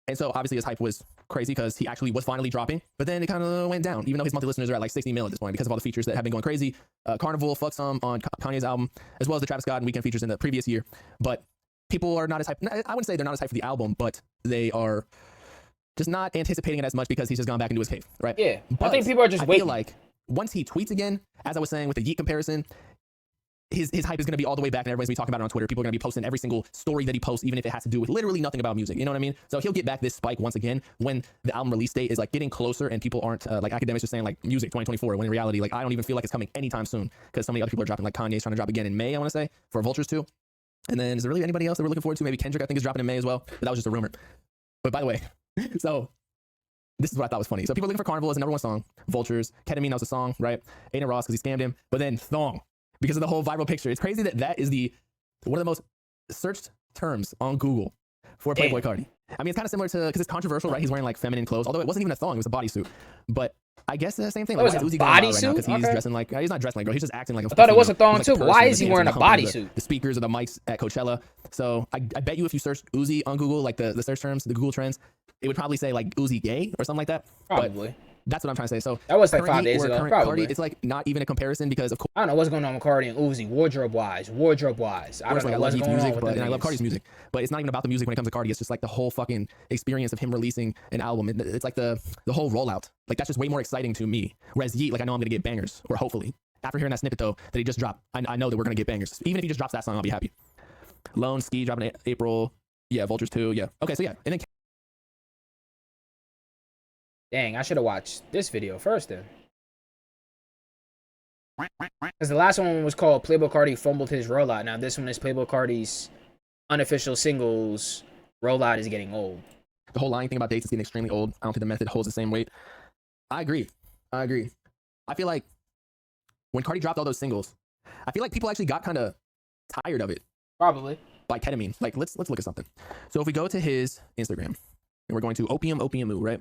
And so obviously his hype was crazy because he actually was finally dropping, but then it kind of went down, even though his monthly listeners are at like 60 million at this point because of all the features that have been going crazy. Carnival, Fuck Some on Kanye's album, as well as the Travis Scott and Weekend features in the previous year. But people are not as hyped. I wouldn't say they're not as hyped for the album, but they are just not anticipating it as much because he's just gone back into his cave, right? Yeah, but I think people are just I waiting. feel like once he tweets again, as I was saying with the Yeet comparison, his hype is going to be all the way back, and everybody's going to be talking about it on Twitter. People are going to be posting every single story that he posts, even if it has to do with literally nothing about music. You know what I mean? So he'll get back this spike once again when the album release date is like getting closer, and people aren't like academics are saying like music 2024. When in reality, like I don't even feel like it's coming anytime soon because so many other people are dropping. Like Kanye's trying to drop again in May, I want to say, for Vultures too. And then is there really anybody else that we're looking forward to? Maybe Kendrick, I think, is dropping in May as well. But that was just a rumor. But by the way, so this is what I thought was funny. So people are looking for Carnival as the #1 song. Vultures, Ketamine, that was a song, right? Aiden Ross because he scammed him. But then Thong, because of the whole viral picture. It's crazy that that is one of the most searched terms on Google for Playboy Cardi. I mean, it's kind of similar to, because it's controversial, right? He's wearing like feminine clothes, although it wasn't even a thong, it was a bodysuit. But I guess the same thing. Like, Oh, it was why is a Uzi going viral right now? bodysuit? Because he's Okay. dressing like, he's not dressing like a girl, he's just acting like a I thought it was a female. thong He's too. like a Why person is he that wearing a dances in the bodysuit? The speakers or the mics at Coachella. So I bet you if you search Uzi on Google, like the search terms, the Google trends, it would probably say like Uzi gay or something like that. Probably. That's what I'm trying to say. So that was like current 5 Heat days or ago. current Probably. Cardi, it's like not even a comparison because of course. I don't know what's going on with Cardi and Uzi, wardrobe wise. I don't Personally, know I love what's Heat's going music, on with but them and I love niggas. Cardi's music. But it's not even about the music when it comes to Cardi. It's just like the whole fucking experience of him releasing an album. It's like the whole rollout. Like that's just way more exciting to me. Whereas Yeet, like I know I'm gonna get bangers, or hopefully. After hearing that snippet though, that he just dropped, I know that we're gonna get bangers. Even if he just drops that song, I'll be happy. Lone Ski dropping in April. Yeah, Vultures 2. Yeah. Okay, so yeah, and then Dang, I should have watched this video first then. Because the last one was called Playboy Cardi fumbled his rollout. Now this one is Playboy Cardi's unofficial singles rollout is getting old. the whole lying thing about dates is getting extremely old. I don't think the method holds the same weight. I agree. I feel like when Cardi dropped all those singles, I feel like people actually got kind of tired of it. Probably. By ketamine. Like let's look at something. So if we go to his Instagram and we're going to Opium Moo, right?